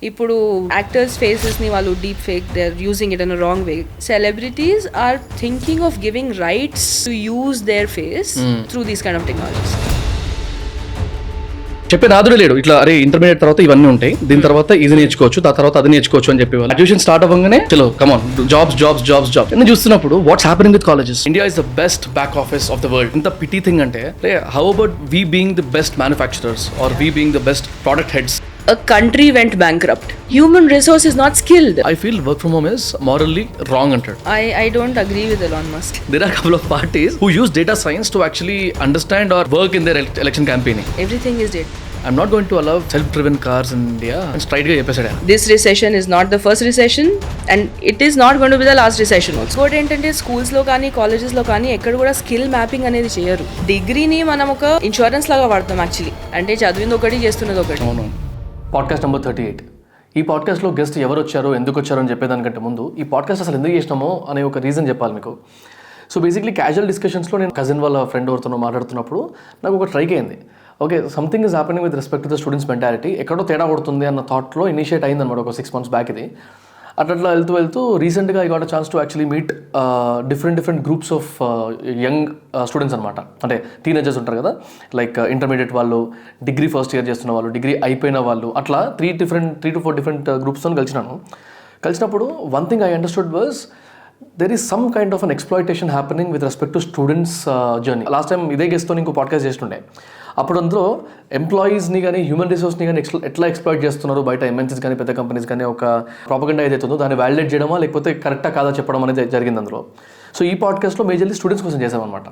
ఇప్పుడు actors faces ని వాళ్ళు deep fake they are using it in a wrong way. Celebrities are thinking of giving rights to use their face through these kind of technologies. చెప్పే నాదుడే లేడు ఇట్లా, అరే intermediate తర్వాత ఇవన్నీ ఉంటాయి, దీని తర్వాత ఇది నేర్చుకోవచ్చు, దాని తర్వాత అది నేర్చుకోవచ్చు అని చెప్పేవాళ్ళు. గ్రాడ్యుయేషన్ స్టార్ట్ అవ్వగానే చలో come on jobs jobs jobs jobs అని చూస్తున్నప్పుడు what's happening with colleges. India is the best back office of the world. ఇంత పిటీ థింగ్ అంటే how about we being the best manufacturers are we being the best product heads. A country went bankrupt. Human resource is not skilled. I feel work from home is morally wrong entered. I don't agree with Elon Musk. There are a couple of parties who use data science to actually understand or work in their election campaigning. Everything is data. I'm not going to allow self-driven cars in India. And straight ga episode. This recession is not the first recession and it is not going to be the last recession also. What ఏంటంటే schools లో కానీ colleges లో కానీ ఎక్కడ కూడా skill mapping అనేది చేయరు. డిగ్రీని మనం ఒక ఇన్సూరెన్స్ లాగా వాడతాం యాక్చువల్లీ. అంటే చదివింది ఒకటి చేస్తున్నది ఒకటి. అవును. Podcast number 38. ఈ పాడ్కాస్ట్లో గెస్ట్ ఎవరు వచ్చారో ఎందుకు వచ్చారో అని చెప్పేదానికంటే ముందు ఈ పాడ్కాస్ట్ అసలు ఎందుకు చేసినామో అనే ఒక రీజన్ చెప్పాలి మీకు. సో బేసిక్లీ క్యాజువల్ డిస్కషన్స్లో నేను కజిన్ వాళ్ళ ఫ్రెండ్ ఎవరితో మాట్లాడుతున్నప్పుడు నాకు ఒక ట్రైక్ అయింది. Okay, something is happening with respect to the students mentality. ఎక్కడో తేడా కొడుతుంది అన్న థాట్లో ఇనిషియేట్ అయింది అనమాట ఒక 6 months బ్యాక్. ఇది అట్లా వెళ్తూ రీసెంట్గా I got a chance to actually meet different groups of young students అనమాట. అంటే టీనేజర్స్ ఉంటారు కదా, లైక్ ఇంటర్మీడియట్ వాళ్ళు, డిగ్రీ ఫస్ట్ ఇయర్ చేస్తున్న వాళ్ళు, డిగ్రీ అయిపోయిన వాళ్ళు, అట్లా 3 to 4 డిఫరెంట్ గ్రూప్స్తో కలిసినప్పుడు one thing I understood was there is some kind of an exploitation happening with respect to students' journey. Last time ఇదే గెస్ట్తో ఇంకో పాడ్కాస్ట్ చేస్తుండే. అప్పుడు అందులో ఎంప్లాయీస్ని కానీ హ్యూమన్ రిసోర్స్ని కానీ ఎట్లా ఎక్స్ప్లాయిట్ చేస్తున్నారు బయట ఎంఎన్సీస్ కానీ పెద్ద కంపెనీస్ కానీ ఒక ప్రాపగండా ఏదైతే ఉందో దాన్ని వ్యాలిడేట్ చేయడమా లేకపోతే కరెక్టా కాదా చెప్పడం అనేది జరిగింది అందులో. సో ఈ పాడ్కాస్ట్లో మేజర్లీ స్టూడెంట్స్ కోసం చేసామన్నమాట.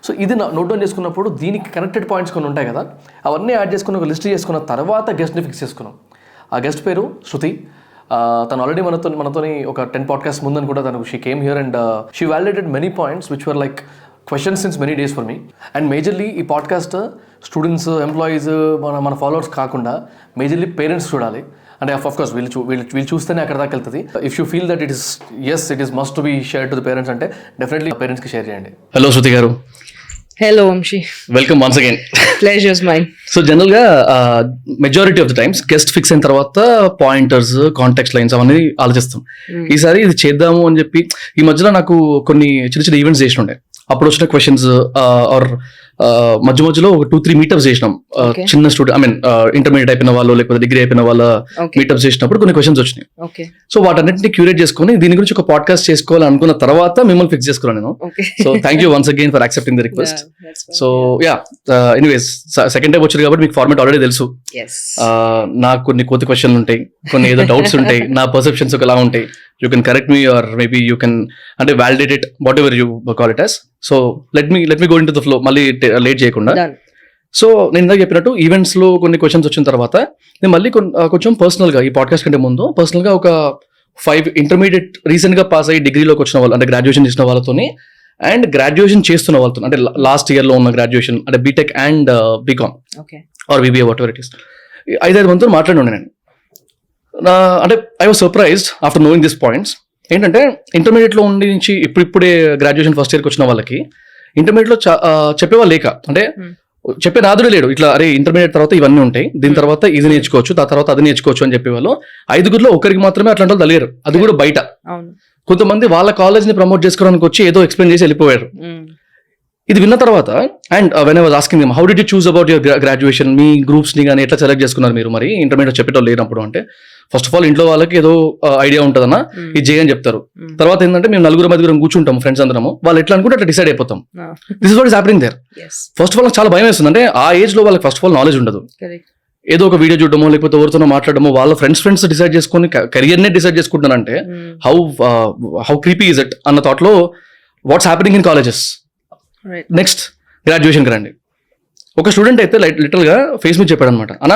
సో ఇది నోట్ డౌన్ చేసుకున్నప్పుడు దీనికి కనెక్టెడ్ పాయింట్స్ కొన్ని ఉంటాయి కదా, అవన్నీ యాడ్ చేసుకుని ఒక లిస్ట్ చేసుకున్న తర్వాత గెస్ట్ని ఫిక్స్ చేసుకున్నాం. ఆ గెస్ట్ పేరు శృతి. తను ఆల్రెడీ మనతోని ఒక 10 podcasts ముందని కూడా తను she came here and she validated many points which were like questions since many days for me. And majorly ఈ పాడ్కాస్ట్ స్టూడెంట్స్, ఎంప్లాయీస్, మన ఫాలోవర్స్ కాకుండా మేజర్లీ పేరెంట్స్ చూడాలి. అంటే ఆఫ్కోర్స్ వీళ్ళు చూస్తేనే అక్కడ దాకా వెళ్తుంది. If you feel that it is must to be share to the parents అంటే డెఫినెట్లీ పేరెంట్స్కి షేర్ చేయండి. హలో శృతి గారు. Hello Vamshi. Welcome once again. Pleasure's mine. So జనరల్గా majority of the times guest fix అయిన తర్వాత పాయింటర్స్, కాంటాక్ట్ లైన్స్ అవన్నీ ఆలోచిస్తాం. ఈసారి ఇది చేద్దాము అని చెప్పి ఈ మధ్యలో నాకు కొన్ని చిన్న ఈవెంట్స్ చేసి ఉండే. అప్పుడు వచ్చిన క్వశ్చన్స్ ఆర్ మధ్యలో ఒక 2-3 మీటప్స్ చేసినాం. చిన్న స్టూడెంట్, ఐ మీన్ ఇంటర్మీడియట్ అయిపోయిన వాళ్ళు లేకపోతే డిగ్రీ అయిపోయిన వాళ్ళ మీటప్స్ చేసినప్పుడు కొన్ని క్వశ్చన్స్ వచ్చినాయి. సో వాటన్నిటిని క్యూరేట్ చేసుకుని దీని గురించి ఒక పాడ్కాస్ట్ చేసుకోవాలి అనుకున్న తర్వాత మిమ్మల్ని ఫిక్స్ చేసుకున్నాను నేను. So thank you once again for accepting the request. So yeah, anyways second time వచ్చారు కాబట్టి మీకు ఫార్మాట్ ఆల్రెడీ తెలుసు. నాకు కొన్ని కోతి క్వశ్చన్లు ఉంటాయి, కొన్ని ఏదో డౌట్స్ ఉంటాయి, నా పర్సెప్షన్స్ ఒకలా ఉంటాయి. You can correct me or maybe you can validate it, whatever you call it as. So let me go into the flow. మళ్ళీ లేట్ చేయకుండా. సో నేను ఇందాక చెప్పినట్టు ఈవెంట్స్ లో కొన్ని క్వశ్చన్స్ వచ్చిన తర్వాత నేను మళ్ళీ కొంచెం పర్సనల్ గా ఈ పాడ్కాస్ట్ కంటే ముందు పర్సనల్ గా ఒక 5 ఇంటర్మీడియట్ రీసెంట్ గా పాస్ అయ్యి డిగ్రీలోకి వచ్చిన వాళ్ళు, అంటే గ్రాడ్యుయేషన్ చేసిన వాళ్ళతోని అండ్ గ్రాడ్యుయేషన్ చేస్తున్న వాళ్ళతో, అంటే లాస్ట్ ఇయర్ లో ఉన్న గ్రాడ్యుయేషన్ అంటే BTech and BCom or BBA whatever it is, 5-6 మందితో మాట్లాడి నేను. అంటే I was surprised after knowing this points. ఏంటంటే ఇంటర్మీడియట్లో ఉండి నుంచి ఇప్పుడే గ్రాడ్యుయేషన్ ఫస్ట్ ఇయర్కి వచ్చిన వాళ్ళకి ఇంటర్మీడియట్లో చెప్పేవాళ్ళు లేక, అంటే చెప్పే నాదుడే లేడు ఇట్లా, అరే ఇంటర్మీడియట్ తర్వాత ఇవన్నీ ఉంటాయి, దీని తర్వాత ఇది నేర్చుకోవచ్చు, దాని తర్వాత అది నేర్చుకోవచ్చు అని చెప్పేవాళ్ళు. 5గురిలో ఒకరికి మాత్రమే అట్లాంటి వాళ్ళు తెలియరు, అది కూడా బయట. కొంతమంది వాళ్ళ కాలేజ్ని ప్రమోట్ చేసుకోవడానికి వచ్చి ఏదో ఎక్స్ప్లెయిన్ చేసి వెళ్ళిపోయారు. ఇది విన్న తర్వాత and when I was asking them, how did you choose about your graduation, మీ గ్రూప్స్ని కానీ ఎట్లా సెలెక్ట్ చేసుకున్నారు మీరు మరి ఇంటర్మీడియట్ చెప్పేటోళ్ళు లేనప్పుడు? అంటే ఫస్ట్ ఆఫ్ ఆల్ ఇంట్లో వాళ్ళకి ఏదో ఐడియా ఉంటుందన్నా, ఇది చేయని చెప్తారు. తర్వాత ఏంటంటే మేము 4-5 కూర్చుంటాం ఫ్రెండ్స్ అందరము, వాళ్ళు ఎట్లా అనుకుంటే అట్లా డిసైడ్ అయిపోతాం. This is what is happening there. First of all చాలా భయం వేస్తుంది, అంటే ఆ ఏజ్ లో వాళ్ళకి ఫస్ట్ ఆఫ్ ఆల్ నాలెడ్జ్ ఉండదు. ఏదో ఒక వీడియో చూడడమో లేకపోతే ఎవరితోనో మాట్లాడమో, వాళ్ళ ఫ్రెండ్స్ డిసైడ్ చేసుకొని కెరియర్నే డిసైడ్ చేసుకుంటున్నారంటే హౌ క్రీపీ ఇస్ ఇట్ అన్న థాట్ లో what's happening in colleges. Next గ్రాడ్యుయేషన్కి రండి. ఒక స్టూడెంట్ అయితే లిటరల్గా ఫేస్ మీద చెప్పాడు అనమాట, అన్న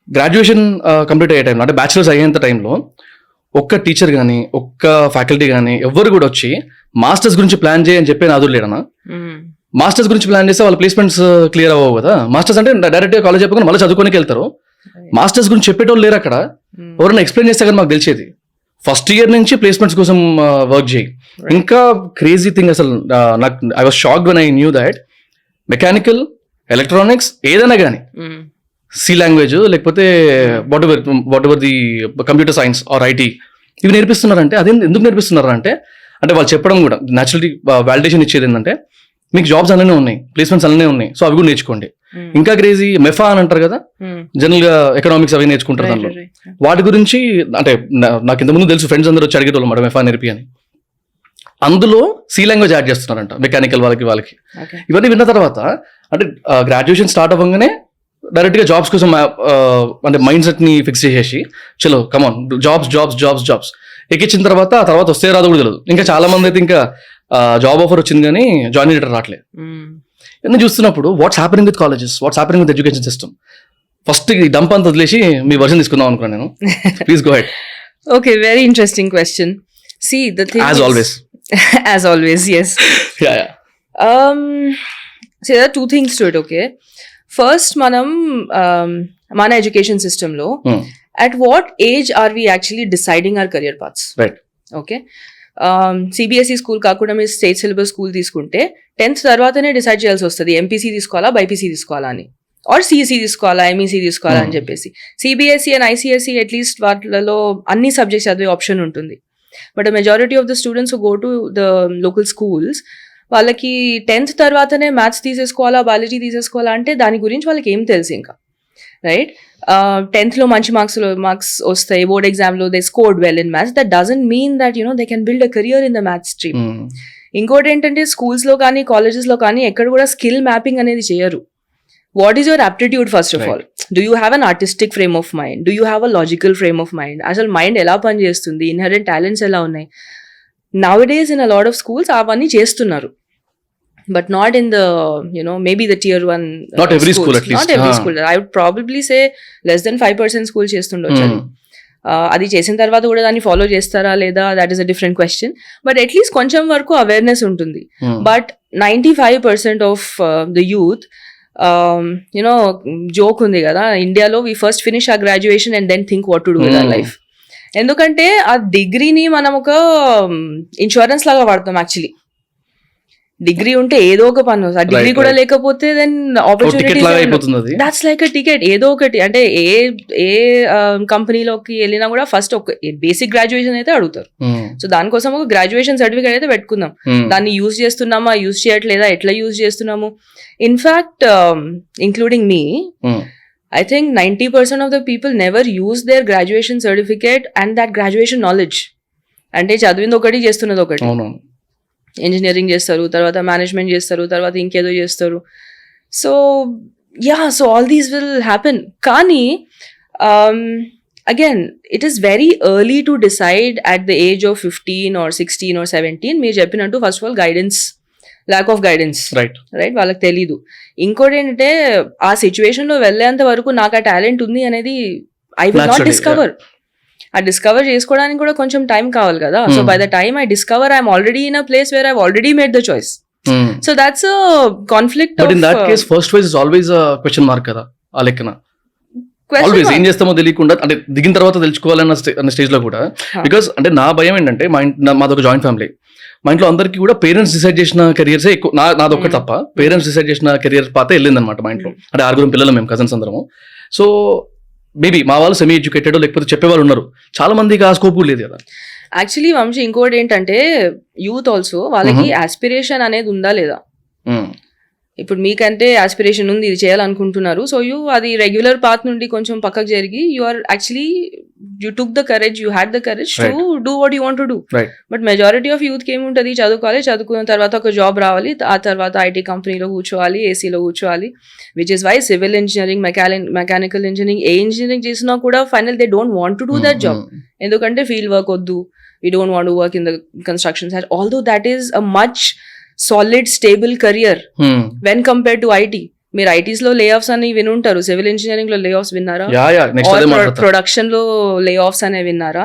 గ్రాడ్యుయేషన్ కంప్లీట్ అయ్యే టైంలో, అంటే బ్యాచిలర్స్ అయ్యేంత టైంలో ఒక్క టీచర్ కానీ ఒక్క ఫ్యాకల్టీ కానీ ఎవరు కూడా వచ్చి మాస్టర్స్ గురించి ప్లాన్ చేయని చెప్పి నాదుడు లేడన్నా. మాస్టర్స్ గురించి ప్లాన్ చేస్తే వాళ్ళ ప్లేస్మెంట్స్ క్లియర్ అవ్వవు కదా. మాస్టర్స్ అంటే డైరెక్ట్గా కాలేజ్ చెప్పకుండా మళ్ళీ చదువుకోనికి వెళ్తారు. మాస్టర్స్ గురించి చెప్పేటోళ్ళు లేరు అక్కడ. ఎవరైనా ఎక్స్ప్లెయిన్ చేస్తే కానీ మాకు తెలిసేది. ఫస్ట్ ఇయర్ నుంచి ప్లేస్మెంట్స్ కోసం వర్క్ చేయి. ఇంకా క్రేజీ థింగ్ అసలు నాకు, I was shocked when I knew that mechanical, electronics ఏదైనా కానీ సి లాంగ్వేజ్ లేకపోతే what ever the computer science or IT ఇవి నేర్పిస్తున్నారంటే అదే ఎందుకు నేర్పిస్తున్నారు అంటే వాళ్ళు చెప్పడం కూడా న్యాచురల్లీ వాలిడేషన్ ఇచ్చేది ఏంటంటే మీకు జాబ్స్ అలానే ఉన్నాయి, ప్లేస్మెంట్స్ అలానే ఉన్నాయి, సో అవి కూడా నేర్చుకోండి. ఇంకా క్రేజీ మెఫా అని అంటారు కదా, జనరల్ గా ఎకనామిక్స్ అవి నేర్చుకుంటారు దానిలో. వాటి గురించి అంటే నాకు ఇంతకుముందు తెలుసు, ఫ్రెండ్స్ అందరూ వచ్చి అడిగేటోళ్ళు అన్నమాట మెఫా నేర్పి అని. అందులో సి లాంగ్వేజ్ యాడ్ చేస్తున్నారంట మెకానికల్ వాళ్ళకి. ఇవన్నీ విన్న తర్వాత అంటే గ్రాడ్యుయేషన్ స్టార్ట్ అవ్వగానే డైరెక్ట్ గా జాబ్స్ కోసం అంటే మైండ్ సెట్ ని ఫిక్స్ చేసేసి చలో కమాన్ జాబ్స్ ఎక్కించిన తర్వాత వస్తే రాదు కూడా తెలియదు. ఇంకా చాలా మంది అయితే ఇంకా జాబ్ ఆఫర్ వచ్చింది కానీ జాయిన్ లెటర్ రావట్లేదు. ఇవన్నీ చూస్తున్నప్పుడు what's happening with colleges, watts happening with education system. First ఈ డంప్ అంతా వదిలేసి మీ వర్షన్ తీసుకుందాం అనుకున్నాను నేను. Please go head. Okay, very interesting question. See, the thing As is, always. as always, yes. Yeah. See, there are two things to it, okay? First, మన education సిస్టంలో at what age are we actually deciding our career paths? Right. Okay. CBSE school కాకుండా మీరు state syllabus school తీసుకుంటే 10th తర్వాతనే decide చేయాల్సి వస్తుంది MPC తీసుకోవాలా BiPC తీసుకోవాలా అని, ఆర్ సిఎస్ఈ తీసుకోవాలా ఎంఈసీ తీసుకోవాలా అని చెప్పేసి. సిబిఎస్ఈ అండ్ ఐసిఎస్ఈ అట్లీస్ట్ వాటిలలో అన్ని సబ్జెక్ట్స్ చదివే ఆప్షన్ ఉంటుంది. But majority of the students who go to the local schools వాళ్ళకి 10th తర్వాతనే మ్యాథ్స్ తీసేసుకోవాలా బయాలజీ తీసేసుకోవాలా అంటే దాని గురించి వాళ్ళకి ఏం తెలుసు ఇంకా, రైట్? 10th లో మంచి మార్క్స్ వస్తాయి, బోర్డ్ ఎగ్జామ్లో they scored well in maths, that doesn't mean that they can build a career in the maths stream. ఇంకోటి ఏంటంటే స్కూల్స్లో కానీ కాలేజెస్లో కానీ ఎక్కడ కూడా స్కిల్ మ్యాపింగ్ అనేది చేయరు. What is your aptitude first of all? Do you have an artistic frame of mind? Do you have a logical frame of mind? అసలు మైండ్ ఎలా పనిచేస్తుంది, ఇన్హరెంట్ టాలెంట్స్ ఎలా ఉన్నాయి? Now days in a lot of schools అవన్నీ చేస్తున్నారు, but not in the maybe the tier 1 not every schools. school at least, not every school. I would probably say less than 5% school చేస్తుండొచ్చు. అది చేసిన తర్వాత కూడా దాన్ని follow చేస్తారా లేదా, that is a different question. But at least కొంచెం వరకు awareness ఉంటుంది. But 95% of the youth joke ఉంది కదా, ఇండియాలో వి ఫస్ట్ ఫినిష్ ఆ graduation and then think what to do with our life. ఎందుకంటే ఆ డిగ్రీని మనం ఒక ఇన్సూరెన్స్ లాగా వాడతాం యాక్చువల్లీ. డిగ్రీ ఉంటే ఏదో ఒక పని వస్తుంది, ఆ డిగ్రీ కూడా లేకపోతే then opportunity that's like a ticket. ఏదో ఒకటి అంటే ఏ కంపెనీలోకి వెళ్ళినా కూడా ఫస్ట్ ఒక బేసిక్ గ్రాడ్యుయేషన్ అయితే అడుగుతారు. సో దానికోసం ఒక గ్రాడ్యుయేషన్ సర్టిఫికేట్ అయితే పెట్టుకుందాం. దాన్ని యూజ్ చేస్తున్నామా, యూజ్ చేయట్లేదా, ఎట్లా యూజ్ చేస్తున్నాము. In fact including me, I think 90% of the people never use their graduation certificate and that graduation knowledge. అంటే చదివింది ఒకటి చేస్తున్నది ఒకటి. ఇంజనీరింగ్ చేస్తారు, తర్వాత మేనేజ్మెంట్ చేస్తారు, తర్వాత ఇంకేదో చేస్తారు. So so all these will happen. కానీ again it is very early to decide at the age of 15 or 16 or 17. మీరు చెప్పినట్టు first of all guidance, lack of guidance, right? వాళ్ళకి తెలీదు. ఇంకోటి ఏంటంటే ఆ సిచ్యువేషన్ లో వెళ్ళేంత వరకు నాకు ఆ టాలెంట్ ఉంది అనేది ఐ విల్ నాట్ డిస్కవర్. ఆ డిస్కవర్ చేసుకోవడానికి కూడా కొంచెం టైం కావాలి కదా. So by the time I discover I'm already in a place where I already made the choice. So that's a conflict. But in that case first phase is always a question mark కదా ఆ లెక్కన. Always ఏం చేస్తామో తెలియకుండా అంటే దిగిన తర్వాత తెలుసుకోవాలన్న స్టేజ్ లో కూడా. బికాస్ అంటే నా భయం ఏంటంటే మాదొక జాయింట్ ఫ్యామిలీ, మా ఇంట్లో అందరికీ కూడా పేరెంట్స్ డిసైడ్ చేసిన కెరియర్సే ఎక్కువ. నాదొక్కటి తప్ప పేరెంట్స్ డిసైడ్ చేసిన కెరియర్ పాతే వెళ్ళింది అనమాట మా ఇంట్లో. అంటే 6 పిల్లలు మేము, కజిన్స్ అందరము. సో మేబీ మా వాళ్ళు సెమీ ఎడ్యుకేటెడ్ లేకపోతే చెప్పేవాళ్ళు ఉన్నారు, చాలా మందికి ఆ స్కోప్ లేదు కదా. యాక్చువల్లీ వంశీ ఇంకోటి ఏంటంటే యూత్ ఆల్సో వాళ్ళకి ఆస్పిరేషన్ అనేది ఉందా లేదా. ఇప్పుడు మీకంటే ఆస్పిరేషన్ ఉంది, ఇది చేయాలనుకుంటున్నారు. సో అది రెగ్యులర్ పాత్ నుండి కొంచెం పక్కకు జరిగి you are actually you took the courage, you had the courage to do what you want to do. But majority of youth కి ఏముంటుంది, చదువుకోవాలి, చదువుకున్న తర్వాత ఒక జాబ్ రావాలి, ఆ తర్వాత ఐటీ కంపెనీలో కూర్చోవాలి, ఏసీలో కూర్చోవాలి. Which is why civil engineering, mechanical engineering, ఏ ఇంజనీరింగ్ చేసినా కూడా final they don't want to do that job. ఎందుకంటే ఫీల్డ్ వర్క్ వద్దు, we don't want to work in the construction side. Although that is a much solid stable career when compared to IT. మీరు ITs లో లే offs అని వినుంటారు, civil engineering లో లే offs విన్నారా, ప్రొడక్షన్ లో లే ఆఫ్స్ అనే విన్నారా?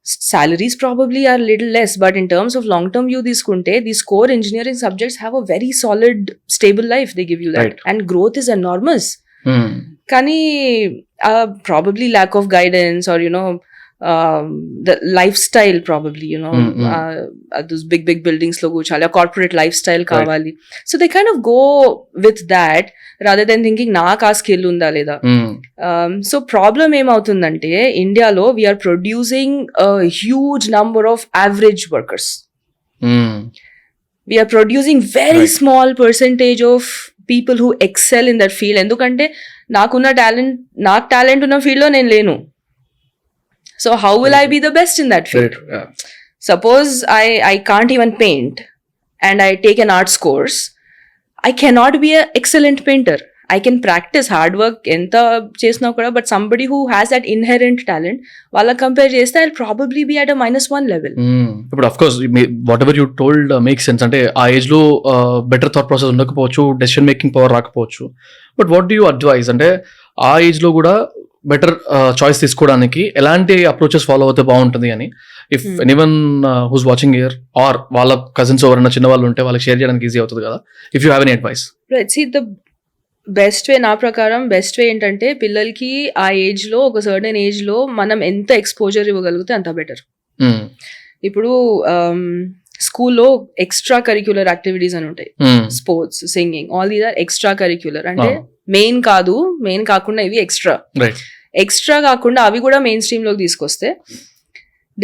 salaries probably are little less, but in terms of long term view తీసుకుంటే these core engineering subjects have a very solid stable life, they give you that, and growth is enormous. కానీ probably lack of guidance or the lifestyle probably those big buildings lo kuchali, a corporate lifestyle kavali, so they kind of go with that rather than thinking నాకు ఆ skill ఉందా లేదా. So problem ఏమవుతుందంటే ఇండియాలో we're producing huge number of average workers. We're producing very small percentage of people who excel in that field. ఎందుకంటే నాకు talent ఉన్న ఫీల్డ్లో నేను లేను. So how will I be the best in that field? Suppose I can't even paint and I take an arts course, I cannot be an excellent painter. I can practice hard work enta chesna kuda, but somebody who has that inherent talent wala compare chesthe I'll probably be at a -1 level. But of course whatever you told makes sense. Ante aa age lo better thought process undakapochu, decision making power rakapochu. But what do you advise? Ante aa age lo kuda better choice తీసుకోవడానికి ఎలాంటి approaches follow అవుతే బాగుంటుంది అని, if anyone who's watching here or వాళ్ళ cousins ఎవరైనా చిన్న వాళ్ళు ఉంటే వాళ్ళకి షేర్ చేయడానికి ఈజీ అవుతుంది కదా, if you have any advice. The best way, నా ప్రకారం బెస్ట్ వే ఏంటంటే పిల్లలకి ఆ ఏజ్ లో, ఒక సర్టెన్ ఏజ్ లో మనం ఎంత ఎక్స్పోజర్ ఇవ్వగలిగితే అంత బెటర్. ఇప్పుడు స్కూల్లో ఎక్స్ట్రా కరిక్యులర్ యాక్టివిటీస్ అని ఉంటాయి, sports, singing, all these are extra curricular. అంటే మెయిన్ కాకుండా ఇవి ఎక్స్ట్రా కాకుండా అవి కూడా మెయిన్ స్ట్రీమ్ లోకి తీసుకొస్తే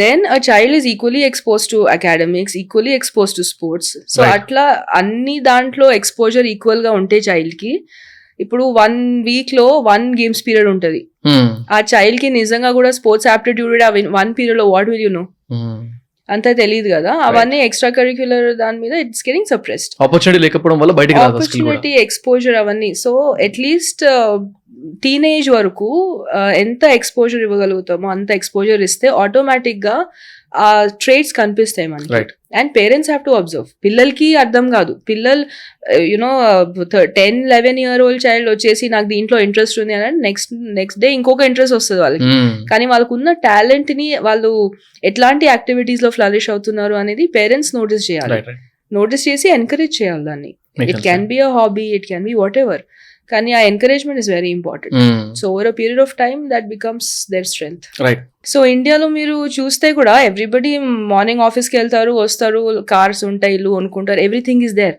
then a child is equally expose to academics, equally expose to sports. So అట్లా అన్ని దాంట్లో ఎక్స్పోజర్ ఈక్వల్ గా ఉంటే చైల్డ్ కి, ఇప్పుడు 1 week లో 1 games పీరియడ్ ఉంటుంది, ఆ చైల్డ్ కి నిజంగా కూడా స్పోర్ట్స్ ఆప్టిట్యూడ్ 1 period లో వాట్ విల్ యూ నో అంతా తెలియదు కదా. అవన్నీ ఎక్స్ట్రా కరిక్యులర్ దాని మీద ఇట్స్ గెటింగ్ సప్రెస్డ్. ఆపర్చునిటీ లేకపోవడం వల్ల బయటికి రాదు ఆపర్చునిటీ, ఎక్స్పోజర్ అవన్నీ. సో అట్లీస్ట్ టీనేజ్ వరకు ఎంత ఎక్స్పోజర్ ఇవ్వగలుగుతామో అంత ఎక్స్పోజర్ ఇస్తే ఆటోమేటిక్ గా ఆ ట్రేట్స్ కనిపిస్తాయి మనకి. And parents have to observe. పిల్లలకి అర్థం కాదు, పిల్లలు 10-11 year old చైల్డ్ వచ్చేసి నాకు దీంట్లో ఇంట్రెస్ట్ ఉంది అని నెక్స్ట్ డే ఇంకొక ఇంట్రెస్ట్ వస్తుంది వాళ్ళకి. కానీ వాళ్ళకున్న టాలెంట్ ని వాళ్ళు ఎట్లాంటి యాక్టివిటీస్ లో ఫ్లరిష్ అవుతున్నారు అనేది పేరెంట్స్ నోటీస్ చేయాలి. నోటీస్ చేసి ఎంకరేజ్ చేయాలి దాన్ని. It can be a hobby, it can be what ever, కానీ ఆ encouragement is very important. So over a period of time that becomes there strength. So ఇండియాలో మీరు చూస్తే కూడా ఎవ్రీబడి మార్నింగ్ ఆఫీస్కి వెళ్తారు, వస్తారు, కార్స్ ఉంటాయి, ఇల్లు కొనుక్కుంటారు, everything is there.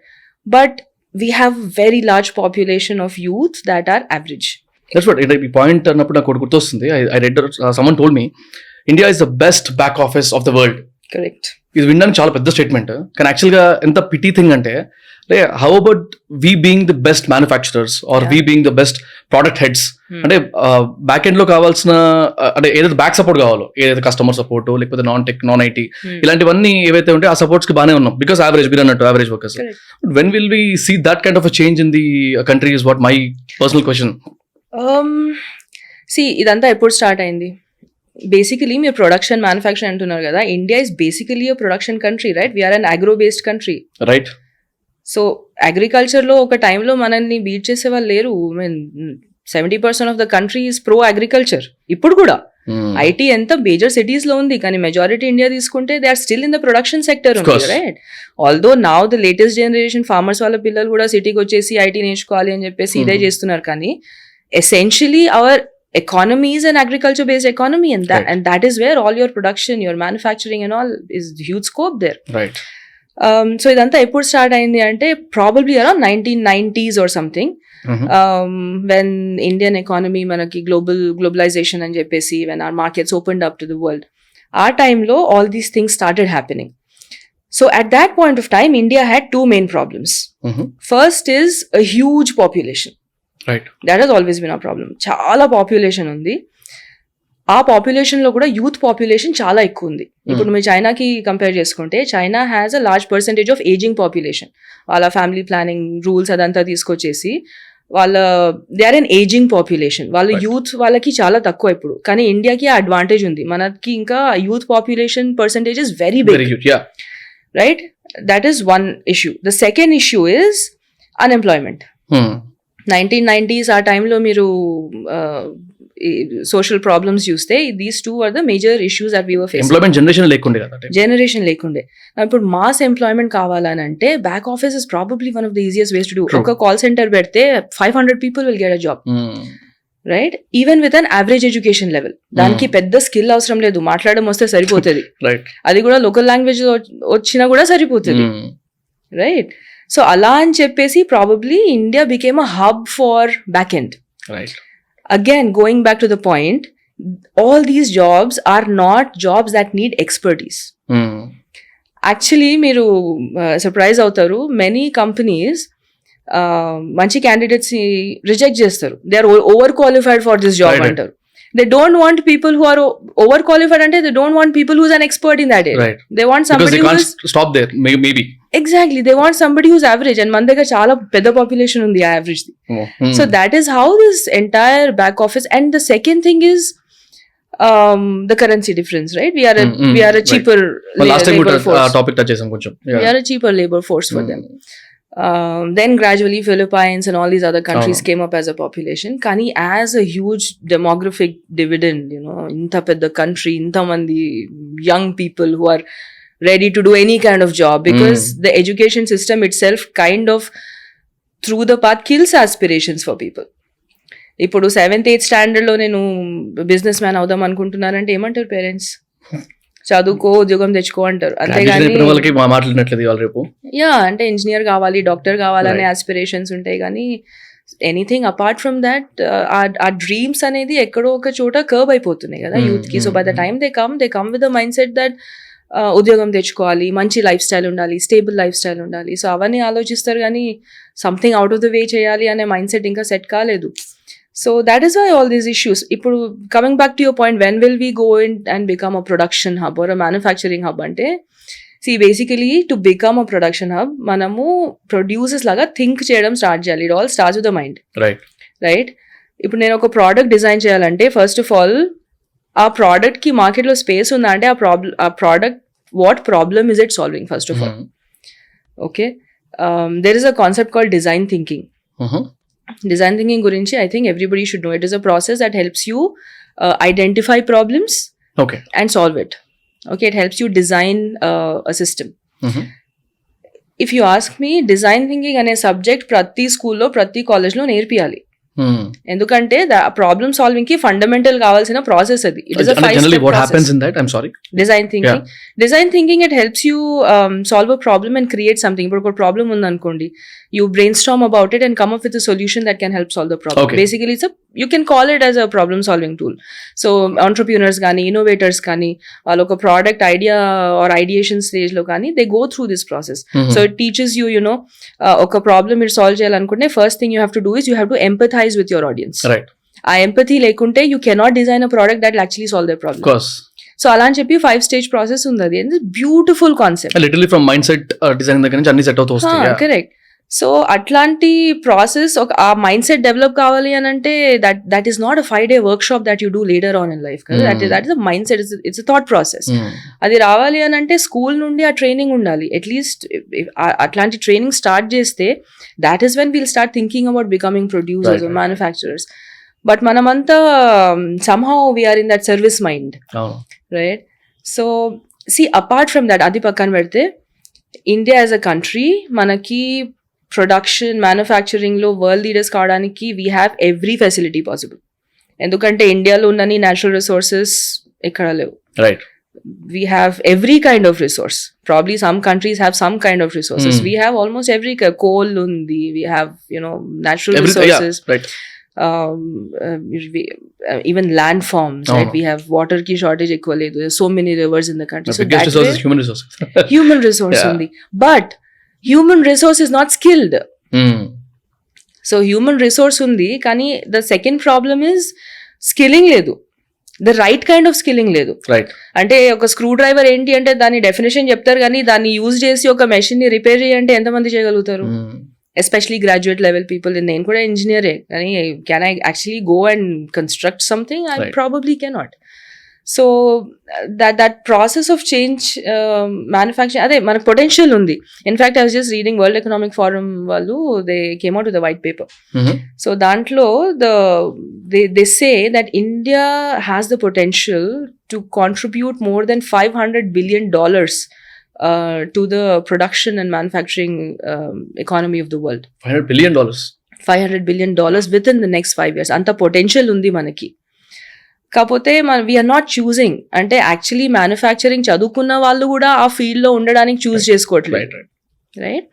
But we have very large population of youth that are average. That's what ఈ పాయింట్ అన్నప్పుడు నాకు ఒకటి గుర్తొస్తుంది. I read someone told me India is the best back office of the world. Correct. ఇది వినడానికి చాలా పెద్ద statement, కానీ యాక్చువల్గా ఎంత పిటీ థింగ్ అంటే, how about we being the best manufacturers are we being the best product heads. అంటే back end లో కావాల్సిన, అంటే ఏదైతే బ్యాక్ సపోర్ట్ కావాలో, ఏదైతే కస్టమర్ సపోర్ట్ లేకపోతే నాన్ ఐటీ ఇలాంటివన్నీ ఏవైతే ఉంటే ఆ సపోర్ట్స్ కి బాగానే ఉన్నాం, బికాస్ యావరేజ్ మీరు అన్నట్టు average workers. When will we see that kind of a change in the country is what my personal question. ఇదంతా ఎప్పుడు స్టార్ట్ అయింది? బేసికలీ మీరు ప్రొడక్షన్, మ్యానుఫ్యాక్చరింగ్ అంటున్నారు కదా. India is basically a production country, right? We are an agro based country, right? So agriculture లో ఒక టైంలో మనల్ని బీట్ చేసే వాళ్ళు లేరు. 70% of the country is pro agriculture. ఇప్పుడు కూడా ఐటీ ఎంత మేజర్ సిటీస్ లో ఉంది, కానీ మెజారిటీ ఇండియా తీసుకుంటే they are still in the production sector ఉంది, right? Although now the latest generation farmers వాళ్ళ పిల్లలు కూడా సిటీకి వచ్చేసి ఐటీ నేర్చుకోవాలి అని చెప్పేసి ఇదే చేస్తున్నారు. కానీ essentially our economy is an agriculture based economy, and that is where all your production, your manufacturing and all is huge scope there, right? So idantha eppudu start ayindi ante probably around 1990s or something, when Indian economy manaki globalization and jeppesi, when our markets opened up to the world, our time lo all these things started happening. So at that point of time India had two main problems. First is a huge population. Right. That has always been a problem. చాలా population ఉంది. ఆ population లో కూడా youth population చాలా ఎక్కువ ఉంది. ఇప్పుడు మీరు చైనాకి కంపేర్ చేసుకుంటే China has a large percentage of ageing population. వాళ్ళ ఫ్యామిలీ ప్లానింగ్ రూల్స్ అదంతా తీసుకొచ్చేసి they are an ageing population. వాళ్ళ యూత్ వాళ్ళకి చాలా తక్కువ ఇప్పుడు. కానీ ఇండియాకి ఆ అడ్వాంటేజ్ ఉంది, మనకి ఇంకా youth population percentage is very big, right? That is one issue. The second issue is unemployment. 1990s ఆ టైంలో మీరు సోషల్ ప్రాబ్లమ్స్ చూస్తే these two are the major issues that we were facing. Employment generation లేకుండే. ఇప్పుడు mass employment కావాలనంటే back office is probably one of the easiest ways to do. ఒక call centre పెడితే 500 people will get a job, right? Even with an average education level. దానికి పెద్ద skill అవసరం లేదు, మాట్లాడడం వస్తే సరిపోతుంది. అది కూడా లోకల్ లాంగ్వేజ్ వచ్చినా కూడా సరిపోతుంది, రైట్? సో అలా అని చెప్పేసి probably India became a hub for back end. Right. Again, going back to the point, all these jobs are not jobs that need expertise. Actually, మీరు సర్ప్రైజ్ అవుతారు, మెనీ కంపెనీస్ మంచి candidates reject చేస్తారు. They are over qualified for this job అంటారు. They don't want people who are overqualified ante they don't want people who's an expert in that area. Right. They want somebody because they can't stop there maybe. Exactly, they want somebody who's average, and మన దగ్గర చాలా పెద్ద population ఉంది ఆ average the. So that is how this entire back office. And the second thing is the currency difference, right? We are a cheaper last time labor force. topic touch chesam koncham. We are a cheaper labor force for them. Then gradually Philippines and all these other countries came up as a population. Kani as a huge demographic dividend, you know, inta pedda country, inta mandi young people who are ready to do any kind of job, because the education system itself kind of through the path kills aspirations for people. ఇప్పుడు 7th 8th standard లో నేను business man అవుదాం అనుకుంటున్నానంటే ఏమంటారు parents? చదువుకో, ఉద్యోగం తెచ్చుకో అంటారు. అంతేగాని యా అంటే ఇంజనీర్ కావాలి, డాక్టర్ కావాలనే ఆస్పిరేషన్స్ ఉంటాయి. కానీ ఎనీథింగ్ అపార్ట్ ఫ్రమ్ దాట్ ఆ డ్రీమ్స్ అనేది ఎక్కడో ఒక చోట కర్వ్ అయిపోతున్నాయి కదా యూత్ కి. So by the time they come with the mind set that ఉద్యోగం తెచ్చుకోవాలి, మంచి లైఫ్ స్టైల్ ఉండాలి, స్టేబుల్ లైఫ్ స్టైల్ ఉండాలి. సో అవన్నీ ఆలోచిస్తారు, కానీ something out of the way చేయాలి అనే మైండ్ సెట్ ఇంకా సెట్ కాలేదు. So that is why all these issues. Ippudu coming back to your point, when will we go in and become a production hub or a manufacturing hub ante, see basically to become a production hub manamu producers laga think cheyadam start cheyali. It all starts with the mind. Right. Ippudu nenu oka product design cheyalante, first of all aa product ki market lo space unda ante aa product what problem is it solving first of all. Okay. There is a concept called design thinking. Design thinking gurinchi I think everybody should know. It is a process that helps you identify problems and solve it. Okay, it helps you design a system. If you ask me, design thinking ane subject prati school lo prati college lo nerpiyali. ఎందుకంటే problem solving కి fundamental కావాల్సిన process అది. It is a 5 step what happens in that? I'm sorry. Design thinking it helps you solve a problem and create something. ఇప్పుడు ఒక problem ఉంది అనుకోండి, you brainstorm about it and come up with a solution that can help solve the problem. Basically you can call it as a problem solving tool. So entrepreneurs gaani, innovators gaani, వాళ్ళు ఒక product idea or ideation stage లో కానీ they go through this process. So it teaches you, you know, ఒక problem మీరు solve చేయాలనుకుంటే first thing you have to do is you have to empathize with your audience. Right. ఆ empathy లేకుంటే you cannot design a product that will actually solve their problem. Of course. So అలా అని చెప్పి 5 stage process ఉంది. అది beautiful concept. Literally from mind set design దగ్గర నుంచి అన్ని సెట్ అవుతూ వస్తాయి. కరెక్ట్. సో అట్లాంటి ప్రాసెస్ ఒక ఆ మైండ్ సెట్ డెవలప్ కావాలి అని అంటే that is not a 5-day workshop that you do later on in life కదా. That is a mindset, it's a thought process. అది రావాలి అని అంటే స్కూల్ నుండి ఆ ట్రైనింగ్ ఉండాలి. అట్లీస్ట్ అట్లాంటి ట్రైనింగ్ స్టార్ట్ చేస్తే that is when we'll start thinking about becoming producers or manufacturers. But మనమంతా somehow we are in that service mind. Right? So see, apart from that, adi pakkan pedte, India as a country manaki production manufacturing lo world leaders kaavadaniki we have every facility possible. Endukante India lo unnani natural resources ekkada levu. Right. We have every kind of resource. Probably some countries have some kind of resources. We have almost every coal undi, we have, you know, natural resources. Yeah, right. Even landforms, right? We have water ki shortage equally. There are so many rivers in the country. So biggest resource is human resources. Human resource only. But human resource is not skilled. So human resource undi, kani the second problem is skilling ledu. The right kind of skilling ledu. Right. అంటే ఒక screw driver ఏంటి అంటే దాని definition చెప్తారు, కానీ దాన్ని use చేసి ఒక మెషిన్ ని రిపేర్ చేయంటే ఎంతమంది చేయగలుగుతారు? Especially graduate level people. నేను కూడా ఇంజనీరే, కానీ can I actually go and construct something? I probably cannot. So that process of change, manufacturing, అదే మనకు పొటెన్షియల్ ఉంది. In fact, I was just reading World Economic Forum వాళ్ళు, they came out with a white paper. So దాంట్లో they say that India has the potential to contribute more than $500 billion to the production and manufacturing economy of the world. $500 billion. $500 billion within the next 5 years. Anta potential undi manaki. కాకపోతే we are not choosing. అంటే actually manufacturing చదువుకున్న వాళ్ళు కూడా ఆ field లో ఉండడానికి choose చేసుకోవట్లేదు. Right.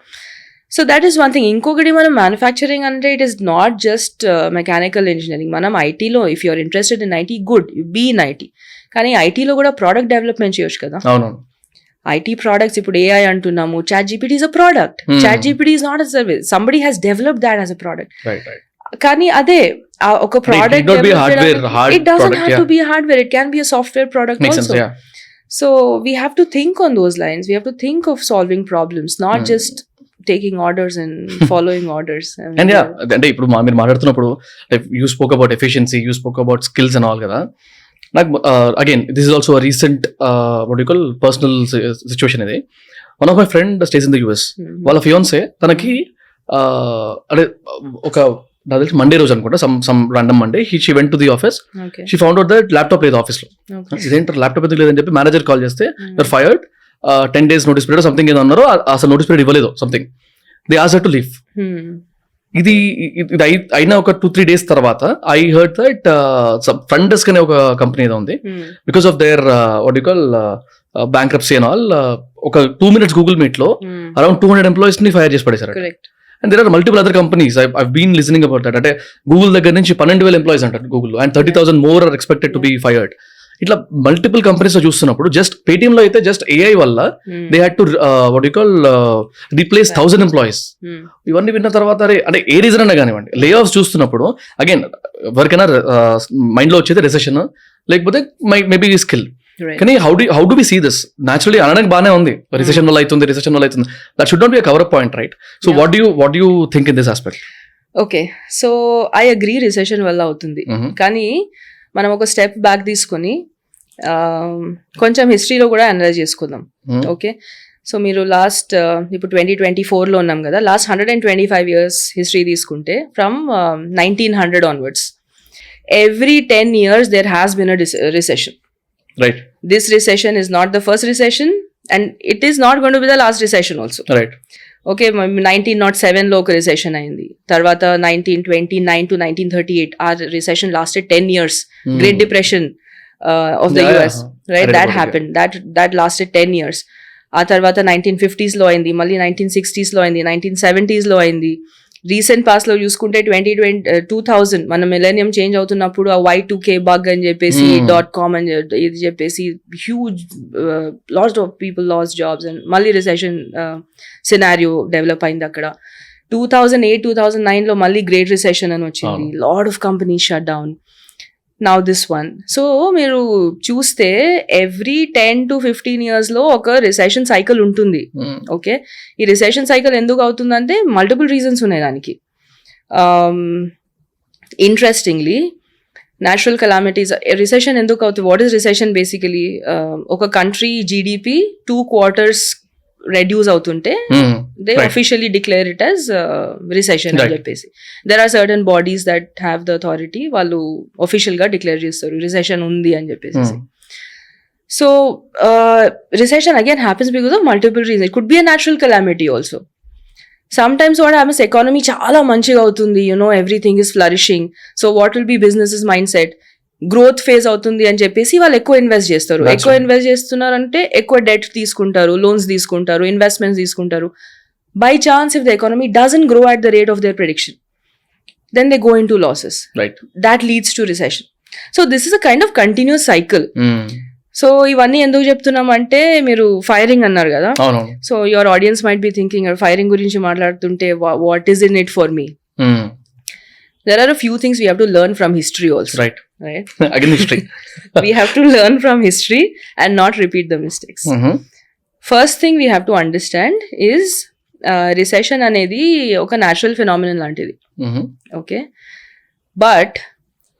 So that is one thing. ఇంకొకటి మనం మ్యానుఫ్యాక్చరింగ్ అంటే it is not just mechanical engineering. మనం ఐటీలో if you're interested in IT good, be in IT. కానీ ఐటీలో కూడా ప్రోడక్ట్ డెవలప్మెంట్ చేయొచ్చు కదా. అవునవును. ఐటీ ప్రోడక్ట్స్ ఇప్పుడు ఏఐ అంటున్నాము, ChatGPT is a product. ChatGPT is not a service. Somebody has developed that as a product. కానీ అదే ఒక product, it doesn't have to be hardware, it can be a software product also. So we have to think on those lines. We have to think of solving problems, not just taking orders and following orders. And yeah, అంటే ఇప్పుడు మీరు మాట్లాడుతున్నప్పుడు you spoke about efficiency, you spoke about skills and all కదా. నాకు again this is also a recent what you call personal situation ఇది. One of my friend stays in the US. వాళ్ళ fiance తనకి అంటే ఒక నాకు తెలిసి మండే రోజు అనుకుంటా, some random Monday she went to the office. She found out that laptop లేదు ఆఫీస్ లో. ఇదేంటారు ల్యాప్టాప్ ఎందుకు లేదని చెప్పి మేనేజర్ కాల్ చేస్తే you're fired, 10 days notice period something ఏదో అన్నారు. అసలు నోటీస్ పీరియడ్ ఇవ్వలేదు something. They asked to leave. ఇది అయిన ఒక 2-3 days తర్వాత I heard that front desk అనే ఒక కంపెనీ ఏదో ఉంది, because of their what you call bankruptcy and all, ఒక 2 minutes గూగుల్ మీట్ లో అరౌండ్ 200 employees ని ఫైర్ చేసి పడేశారు. And there are multiple other companies. I been listening about that. అంటే గూగుల్ దగ్గర నుంచి 12,000 employees అంటారు Google, and 30,000 more are expected to be fired. ఇట్లా మల్టిపుల్ కంపెనీస్ లో చూస్తున్నప్పుడు జస్ట్ పేటిఎం లో అయితే జస్ట్ ఏఐ వల్ల they had to what you call replace 1,000 employees. ఇవన్నీ విన్న తర్వాత అంటే ఏ రీజన్ అన్నా కానివ్వండి, లే ఆఫ్స్ చూస్తున్నప్పుడు అగైన్ ఎవరికైనా మైండ్ లో వచ్చేది రెసెషన్, లేకపోతే మేబీ స్కిల్. కానీ how do we see this? Naturally అనడానికి బాగానే ఉంది, రిసెషన్ వల్ల అవుతుంది, రిసెషన్ వల్ల అవుతుంది. That should not be a cover up point, right? So what you think in this aspect? Okay, so I agree recession వల్ల అవుతుంది. కానీ మనం ఒక స్టెప్ బ్యాక్ తీసుకొని కొంచెం హిస్టరీలో కూడా అనలైజ్ చేసుకుందాం. ఓకే, సో మీరు లాస్ట్ ఇప్పుడు 2024లో ఉన్నాం కదా, లాస్ట్ 125 years హిస్టరీ తీసుకుంటే from 1900 onwards, every 10 years there has been a recession. Right. This recession is not the first recession and it is not going to be the last recession also. Right. Okay, 1907లో ఒక recession అయింది, తర్వాత 1929 to 1938 ఆ recession lasted 10 years. Great depression of the US, right? That happened, that lasted 10 years. ఆ తర్వాత 1950s లో అయింది, మళ్ళీ 1960s లో అయింది, 1970s లో అయింది. రీసెంట్ పాస్ట్ లో చూసుకుంటే 2000 మన మిలేనియం చేంజ్ అవుతున్నప్పుడు ఆ Y2K బగ్ అని చెప్పేసి .com అని ఇది చెప్పేసి huge lot of people last jobs and మళ్ళీ రిసెషన్ సినారియో డెవలప్ అయింది అక్కడ. 2008-2009 లో మళ్ళీ గ్రేట్ రిసెషన్ అని వచ్చింది, lot of companies shut down. Now this one. So మీరు చూస్తే ఎవ్రీ 10 to 15 years లో ఒక రిసెషన్ సైకిల్ ఉంటుంది. ఓకే, ఈ రిసెషన్ సైకిల్ ఎందుకు అవుతుందంటే మల్టిపుల్ రీజన్స్ ఉన్నాయి దానికి. ఇంట్రెస్టింగ్లీ న్యాచురల్ కెలామిటీస్, రిసెషన్ ఎందుకు అవుతుంది? What is recession? బేసికలీ ఒక కంట్రీ జీడిపి 2 quarters రెడ్యూస్ అవుతుంటే they officially declare it as recession అని చెప్పేసి. There are certain bodies that have the authority, వాళ్ళు అఫీషియల్ గా డిక్లేర్ చేస్తారు రిసెషన్ ఉంది అని చెప్పేసి. So recession again happens because of multiple reasons. It could be a natural calamity also. Sometimes what happens, economy చాలా మంచిగా అవుతుంది, everything is flourishing. So what will B business mind set? Growth phase అవుతుంది అని చెప్పేసి వాళ్ళు ఎక్కువ invest చేస్తారు. ఎక్కువ ఇన్వెస్ట్ చేస్తున్నారంటే ఎక్కువ డెట్ తీసుకుంటారు, లోన్స్ తీసుకుంటారు, ఇన్వెస్ట్మెంట్స్ తీసుకుంటారు. By chance if the economy doesn't grow at the rate of their prediction, then they go into losses. That leads to recession. So this is a kind of continuous cycle. So ఇవన్నీ ఎందుకు చెప్తున్నాం అంటే, మీరు firing అన్నారు కదా, so your audience might be thinking firing గురించి మాట్లాడుతుంటే what is in it for me? There are a few things we have to learn from history also. Right. Again, history. We have to learn from history and not repeat the mistakes. First thing we have to understand is recession anedi oka natural phenomenon lantidi. Okay. But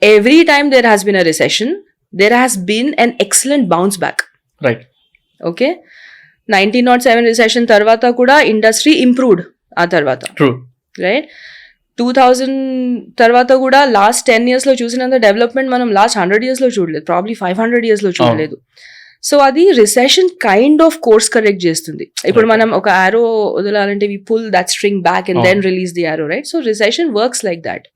every time there has been a recession, there has been an excellent bounce back. Right. Okay. 1907 recession tarvata kuda industry improved aa tarvata. True. Right. 2000 తర్వాత కూడా last 10 years లో చూసినంత development మనం last 100 years లో చూడలేదు, probably 500 years లో చూడలేదు. So అది recession kind of course correct చేస్తుంది. ఇప్పుడు మనం ఒక ఆరో వదలాలంటే we pull that string back and then release the arrow, right? So recession works like that.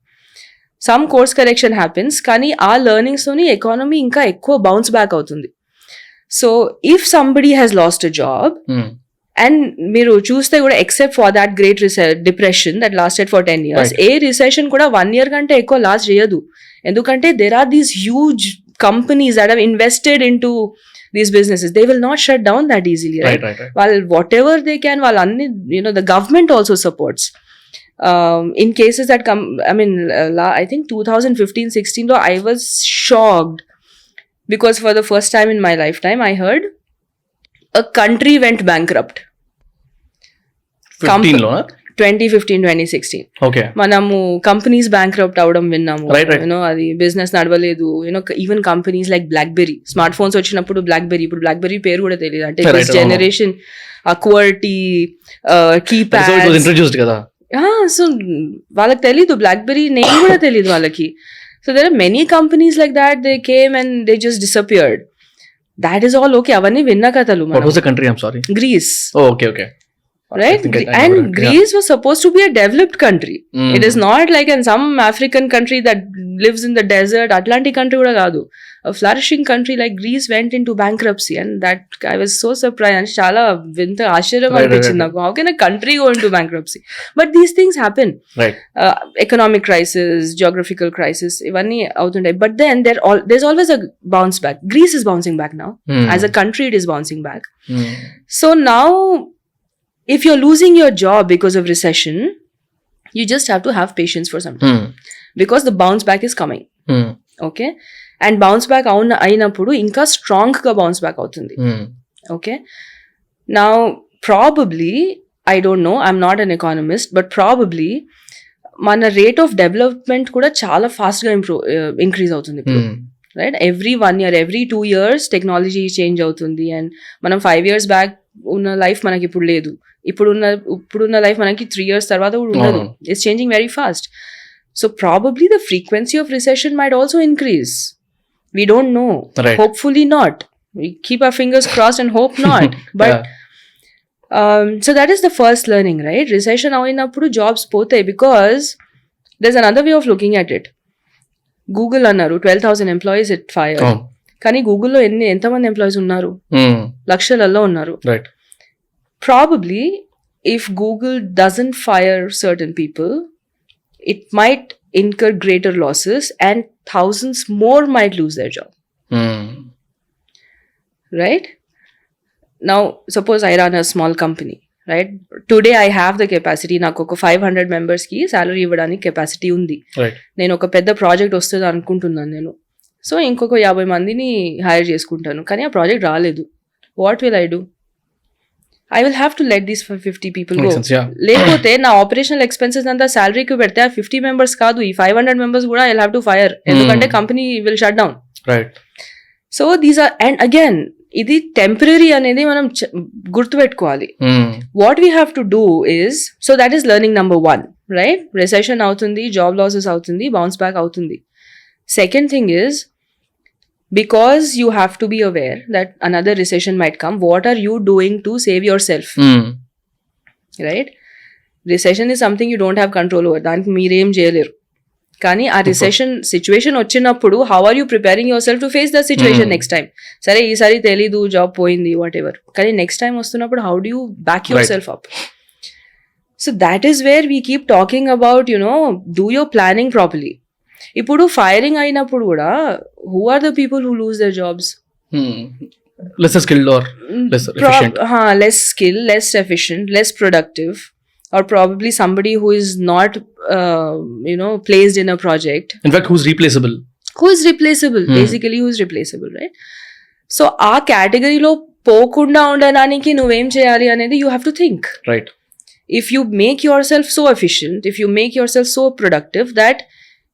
Some course correction happens, కానీ ఆ లెర్నింగ్స్ తోని ఎకానమీ ఇంకా ఎక్కువ బౌన్స్ బ్యాక్ అవుతుంది. So if somebody has lost a job, and మీరు చూస్తే కూడా except for that great depression that lasted for 10 years, Right. A recession కూడా 1 year కంటే ఎక్కువ లాస్ట్ చేయదు. ఎందుకంటే there are these huge companies that have invested into these businesses. They will not shut down that easily, right? వాళ్ళు whatever they can, వాళ్ళు అన్ని, the government also supports. In cases that come, I mean, I think 2015-16 lo I was shocked because for the first time in my lifetime I heard a country went bankrupt. 15 లో 2015-2016 okay. మనము companies bankrupt అవడం విన్నాము. Right. అది business నడవలేదు. Even companies like BlackBerry, smart phones వచ్చినప్పుడు BlackBerry, ఇప్పుడు BlackBerry పేరు కూడా తెలియదు. అంటే Right, this generation QWERTY keypad introduced కదా. సో వాళ్ళకి తెలీదు, బ్లాక్బెర్రీ నేమ్ కూడా తెలీదు వాళ్ళకి. So there are many companies like that, they came and they just disappeared. That is all okay, అవన్నీ విన్న కథలు. What was the country? I'm sorry. Greece, okay okay. right? I think I And know that. Greece was supposed to be a developed country. It is not like in some African country that lives in the desert. Atlantic country kuda kaadu. A flourishing country like Greece went into bankruptcy, and that I was so surprised. And chala vinta ఆశ్చర్యం అనిపించింది నాకు. How can a country go into bankruptcy? But these things happen. Right. Economic crisis, geographical crisis, ivanni avutuntayi. But then there's always a bounce back. Greece is bouncing back now. As a country, it is bouncing back. So now, if you're losing your job because of recession, you just have to have patience for some time, because the bounce back is coming. Okay, and bounce back అయినప్పుడు ఇంకా strong గా bounce back అవుతుంది. Okay, now probably, I don't know, I'm not an economist, but probably మన rate of development కూడా చాలా fast గా increase అవుతుంది ఇప్పుడు. Right, every 1 year, every 2 years technology change అవుతుంది. అండ్ మనం 5 years బ్యాక్ ఉన్న లైఫ్ మనకి ఇప్పుడు లేదు. ఇప్పుడున్న లైఫ్ మనకి 3 years తర్వాత కూడా ఉండదు. It's changing very fast. So probably the frequency of recession might also increase. We don't know. Right. Hopefully not. We keep our fingers crossed and hope not. But so that is the first learning, right? Recession అయినప్పుడు jobs పోతాయి, because there's another way of looking at it. Google అన్నారు 12,000 employees it fired. కానీ గూగుల్లో ఎంతమంది employees ఉన్నారు? లక్షలలో ఉన్నారు. Right. Probably if Google doesn't fire certain people, it might incur greater losses and thousands more might lose their job. Right? Now, suppose I run a small company, right? Today I have the capacity, నాకు ఒక 500 members కి salary ఇవ్వడానికి capacity ఉంది. Right. నేను ఒక పెద్ద project వస్తుంది అనుకుంటున్నాను నేను. సో ఇంకొక 50 మందిని హైర్ చేసుకుంటాను, కానీ ఆ ప్రాజెక్ట్ రాలేదు. What will I do? I will have to let these 50 people go. Makes sense, yeah. లేకపోతే నా ఆపరేషనల్ ఎక్స్పెన్సెస్ అంతా శాలరీకి పెడితే ఆ 50 members కాదు, ఈ 500 members కూడా I'll have to fire. ఎందుకంటే company will shut down. Right. So these are, and again ఇది టెంపరీ అనేది మనం గుర్తుపెట్టుకోవాలి. What we have to do is, so that is learning number 1, right? Recession అవుతుంది, జాబ్ లాసెస్ అవుతుంది, bounce back అవుతుంది. Second thing is, because you have to be aware that another recession might come, what are you doing to save yourself? Right? Recession is something you don't have control over. దానికి మీరేం చేయలేరు. కానీ ఆ recession situation వచ్చినప్పుడు how are you preparing yourself to face the situation next time? సరే ఈసారి తెలీదు, job పోయింది, వాట్ ఎవర్, కానీ నెక్స్ట్ టైం వస్తున్నప్పుడు how do you back yourself up? So that is where we keep talking about, do your planning properly. ఇప్పుడు firing అయినప్పుడు కూడా who are the people who lose their jobs? Less skilled or less efficient. Less skilled, less efficient, less productive, or probably somebody who is not placed in a project. In fact, who's replaceable? Basically who is replaceable, right? So ఆ కేటగిరీలో పోకుండా ఉండడానికి నువ్వేం చేయాలి అనేది you have to think. Right. If you make yourself so efficient, if you make yourself so productive that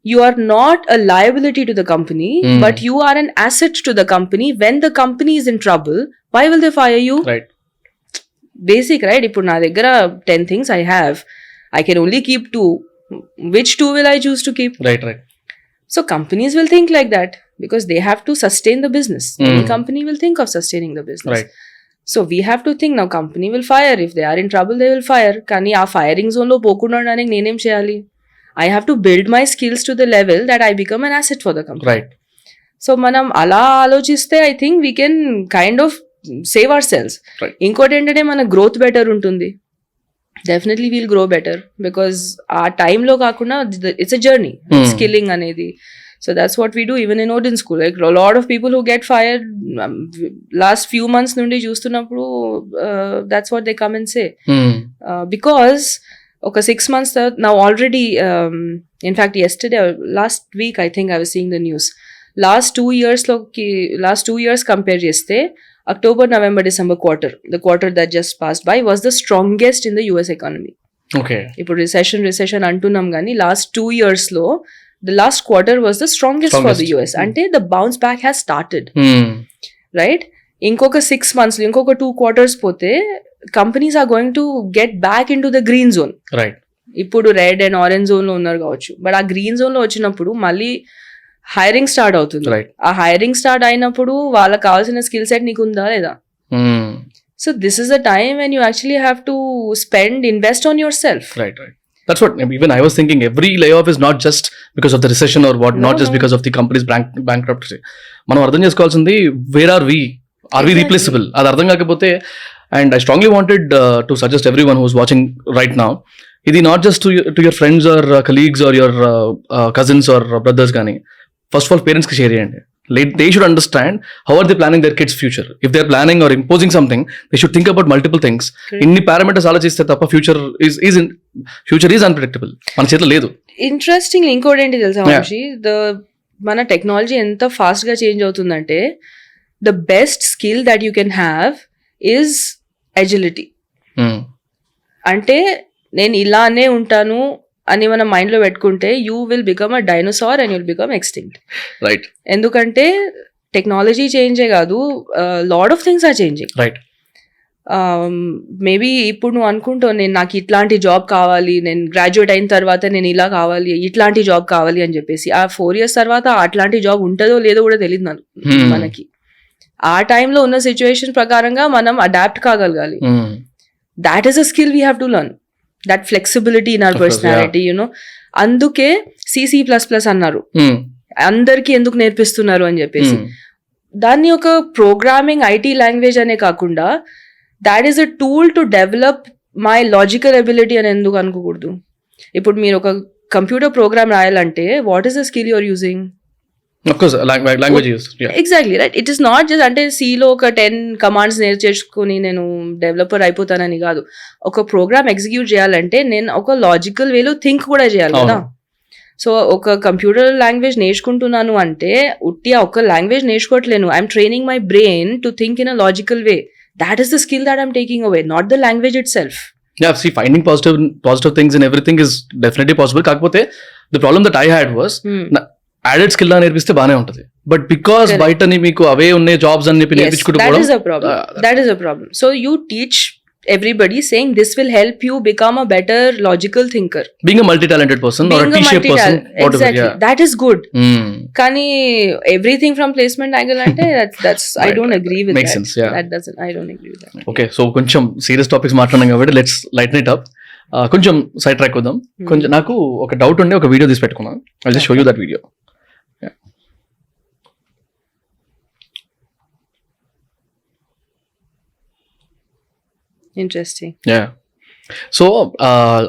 you are not a liability to the company, but you are an asset to the company. When the company is in trouble, why will they fire you? Right. Basic, right? Ippudu na daggara 10 things I have. I can only keep 2. Which 2 will I choose to keep? Right. So companies will think like that because they have to sustain the business. Any company will think of sustaining the business. Right. So we have to think, now company will fire. If they are in trouble, they will fire. Kani aa firing zone lo pokunda undaniki nenem cheyali? I have to build my skills to the level that I become an asset for the company. Right. So manam ala alochiste, I think we can kind of save hour cells. Right. ఇంకోటి ఏంటంటే మన growth better ఉంటుంది. Definitely wheel grow better because ఆ టైంలో కాకుండా it's a journey skilling అనేది. So that's what we do even in Odin school. Like a lot of people who get fired last few months నుండి చూస్తున్నప్పుడు that's what they come and say. Because ఒక 6 months now already in fact yesterday or last week I think I was seeing the news. Last 2 years compare చేస్తే October, November, December quarter, the quarter that just passed by was the strongest in the US economy. Okay. ఇప్పుడు recession అంటున్నాం కానీ last 2 years లో the last quarter was the strongest for the US. అంటే the bounce back has started. Right? ఇంకొక 6 months, ఇంకొక 2 quarters పోతే companies are going to get back into the green zone. Right. ఇప్పుడు red and orange zone లో ఉన్నారు కావచ్చు, but ఆ green zone లో వచ్చినప్పుడు మళ్ళీ హైరింగ్ స్టార్ట్ అవుతుంది. ఆ హైరింగ్ స్టార్ట్ అయినప్పుడు వాళ్ళకి కావాల్సిన స్కిల్ సెట్ నీకు ఉందా లేదా? So this is the time when you actually have to invest on your self. Right. That's what even I was thinking. Every layoff is not just because of the recession or what, not just because of the company's bankruptcy. మనం అర్థం చేసుకోవాల్సింది, where are we? Are we replaceable? అది అర్థం కాకపోతే, and I strongly wanted to suggest everyone who's watching right now, ఇది not just to your friends or colleagues or your cousins or brothers కానీ, first of all parents కి share చేయండి. They should understand how are they planning their kids' future. If they're planning or imposing something, they should think about multiple things. ఇన్ని parameters ఆలోచిస్తే తప్ప future is unpredictable. మన చేతిలో లేదు. Interesting ఇంకోటి ఏంటి తెలుసా వంశీ, మన టెక్నాలజీ ఎంత ఫాస్ట్ గా చేంజ్ అవుతుందంటే the best skill that you can have is agility. అంటే నేను ఇలానే ఉంటాను అని మన మైండ్ లో పెట్టుకుంటే you will become a dinosaur and you'll become extinct. Right. ఎందుకంటే టెక్నాలజీ చేంజే కాదు, lot of things are changing. Right. Maybe ఇప్పుడు నువ్వు అనుకుంటావు నేను నాకు ఇట్లాంటి జాబ్ కావాలి, నేను గ్రాడ్యుయేట్ అయిన తర్వాత నేను ఇలా కావాలి, ఇట్లాంటి జాబ్ కావాలి అని చెప్పేసి, ఆ 4 years తర్వాత అట్లాంటి జాబ్ ఉంటుందో లేదో కూడా తెలియదు మనకి. ఆ టైంలో ఉన్న సిచ్యువేషన్ ప్రకారంగా మనం అడాప్ట్ కాగలగాలి. That is a skill we have to learn. That flexibility in our personality, you know. అందుకే C++ అన్నారు, అందరికి ఎందుకు నేర్పిస్తున్నారు అని చెప్పేసి. దాన్ని ఒక ప్రోగ్రామింగ్ ఐటీ లాంగ్వేజ్ అనే కాకుండా that is a tool to develop my logical ability అని ఎందుకు అనుకోకూడదు? ఇప్పుడు మీరు ఒక కంప్యూటర్ ప్రోగ్రామ్ రాయాలంటే what is the skill you're using? Of course, language use. Yeah. Exactly, right. It is not just అంటే సిలో ఒక 10 కమాండ్స్ నేర్చేసుకుని నేను డెవలపర్ అయిపోతానని కాదు. ఒక ప్రోగ్రామ్ ఎగ్జిక్యూట్ చేయాలంటే నేను ఒక లాజికల్ వేలో థింక్ కూడా చేయాలి కదా. సో ఒక కంప్యూటర్ లాంగ్వేజ్ నేర్చుకుంటున్నాను అంటే ఉట్టి ఒక లాంగ్వేజ్ నేర్చుకోవట్లేను, I'm training my brain to think in a logical way. That is the skill that I'm taking away, not the language itself. Yeah, see, finding positive things in everything is definitely possible. Kaakapothe the problem that I had was added skill na nerpiste baane untadi, but because bite ni meeku ave unne jobs ani neppi nerpichukuntu that is a problem. That is a problem. So you teach everybody saying this will help you become a better logical thinker, being a multi-talented person or a T-shaped person, whatever. Exactly. Yeah. That is good. Kani everything from placement angle ante that's I don't agree with makes that. Sense, yeah. That doesn't, I don't agree with that. Okay, so koncham serious topics maatladam kabatti let's lighten it up. Koncham side track kodam. Koncham naku oka doubt unde oka video teesi pettukunna. I'll just show you that video. Yeah. Interesting. Yeah. So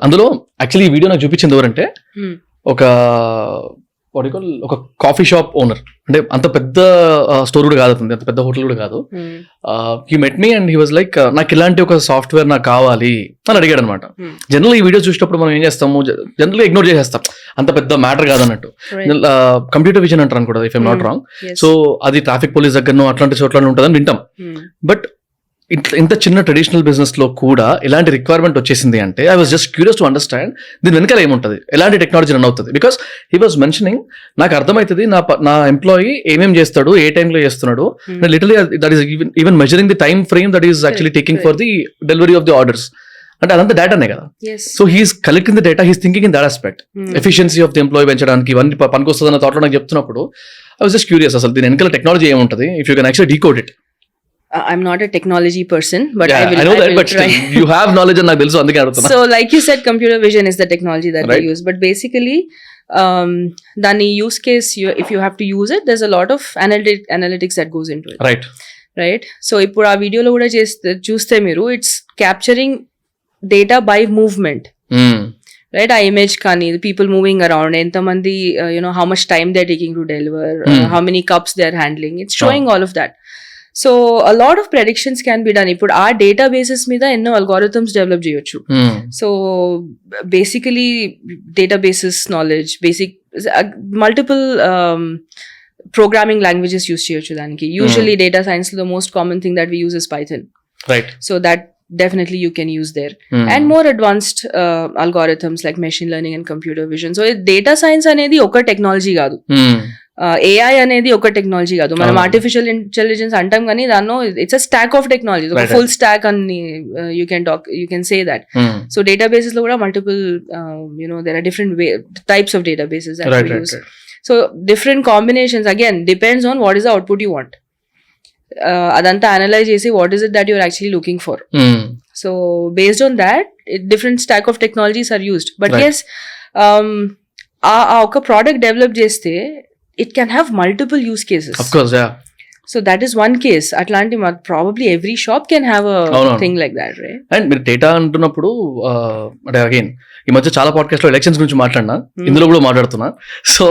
అందులో actually ఈ video నాకు చూపించింది ఎవరంటే ఒక ఒక coffee shop owner. అంటే అంత పెద్ద స్టోర్ కూడా కాదు, అంత పెద్ద హోటల్ కూడా కాదు. He met me and he was like నాకు ఇలాంటి ఒక సాఫ్ట్వేర్ నాకు కావాలి అని అడిగాడు అనమాట. జనరల్ ఈ వీడియో చూసినప్పుడు మనం ఏం చేస్తాము, జనరల్ ఇగ్నోర్ చేసేస్తాం, అంత పెద్ద మ్యాటర్ కాదన్నట్టు. కంప్యూటర్ విజన్ అంటారు కూడా, if I'm not wrong. So అది ట్రాఫిక్ పోలీస్ దగ్గరనో అట్లాంటి చోట్ల ఉంటుందని వింటాం. బట్ ఇంత చిన్న ట్రెడిషనల్ బిజినెస్ లో కూడా ఇలాంటి రిక్వైర్మెంట్ వచ్చేసింది అంటే I was just curious to understand దీని వెనకాల ఏముంటుంది, ఎలాంటి టెక్నాలజీ రన్ అవుతుంది. బికాస్ హీ వాజ్ మెన్షనింగ్ నాకు అర్థమవుతుంది నా ఎంప్లాయీ ఏమేం చేస్తాడు, ఏ టైంలో చేస్తున్నాడు. Literally that is even measuring the time frame that is actually taking for the delivery of the orders. అంటే అదంతా డేటానే కదా. So he's collecting the data, he's thinking in that aspect. Efficiency of the employee పెంచడానికి ఇవన్నీ పనికి వస్తుంది అన్న థాట్లో నాకు చెప్తున్నప్పుడు ఐ వాజ్ జస్ట్ క్యూరియస్ అసలు దీని వెనకాల టెక్నాలజీ ఏముంటుంది, if you can actually decode it. I'm not a technology person, but yeah, I know that, but still, you have knowledge and నాకు తెలుసు, అందుకే అడుగుతున్నా. So like you said, computer vision is the technology that they use, but basically dani use case, if you have to use it, there's a lot of analytics that goes into it. Right. Right. So ఇప్పుడు ఆ వీడియోలో కూడా చూస్తే మీరు it's capturing data by movement, right. ఆ image కానీ people moving around, ఎంతమంది how much time they are taking to deliver, how many cups they are handling, it's showing all of that. So a lot of predictions can be done. ఇప్పుడు ఆ databases మీద ఎన్నో algorithms develop చేయొచ్చు. So basically databases knowledge, basic multiple programming languages use చేయొచ్చు దానికి. Usually data science లో most common thing that we use is Python, right. So that definitely you can use there. And more advanced algorithms like machine learning and computer vision. So data science అనేది ఒక technology కాదు, AI అనేది ఒక technology కాదు. మనం artificial intelligence అంటాం కానీ దానిలో it's a stack of technology, ఒక ఫుల్ స్టాక్ అని you can say that. So databases లో కూడా multiple there are different types of databases that we use. So different combinations, again depends on what is the output you want. అదంతా analyze చేసి what is it that you're actually looking for. So based on that different stack of technologies are used. But yes, ఆ ఒక product develop చేస్తే it can have multiple use cases. So that is one case. అట్లాంటి probably every shop can have a thing like that, right? And మీరు data అంటున్నప్పుడు అంటే again ఈ మధ్య చాలా పాడ్కాస్ట్ లో ఎలక్షన్స్ గురించి మాట్లాడినా, ఇందులో కూడా మాట్లాడుతున్నా. సో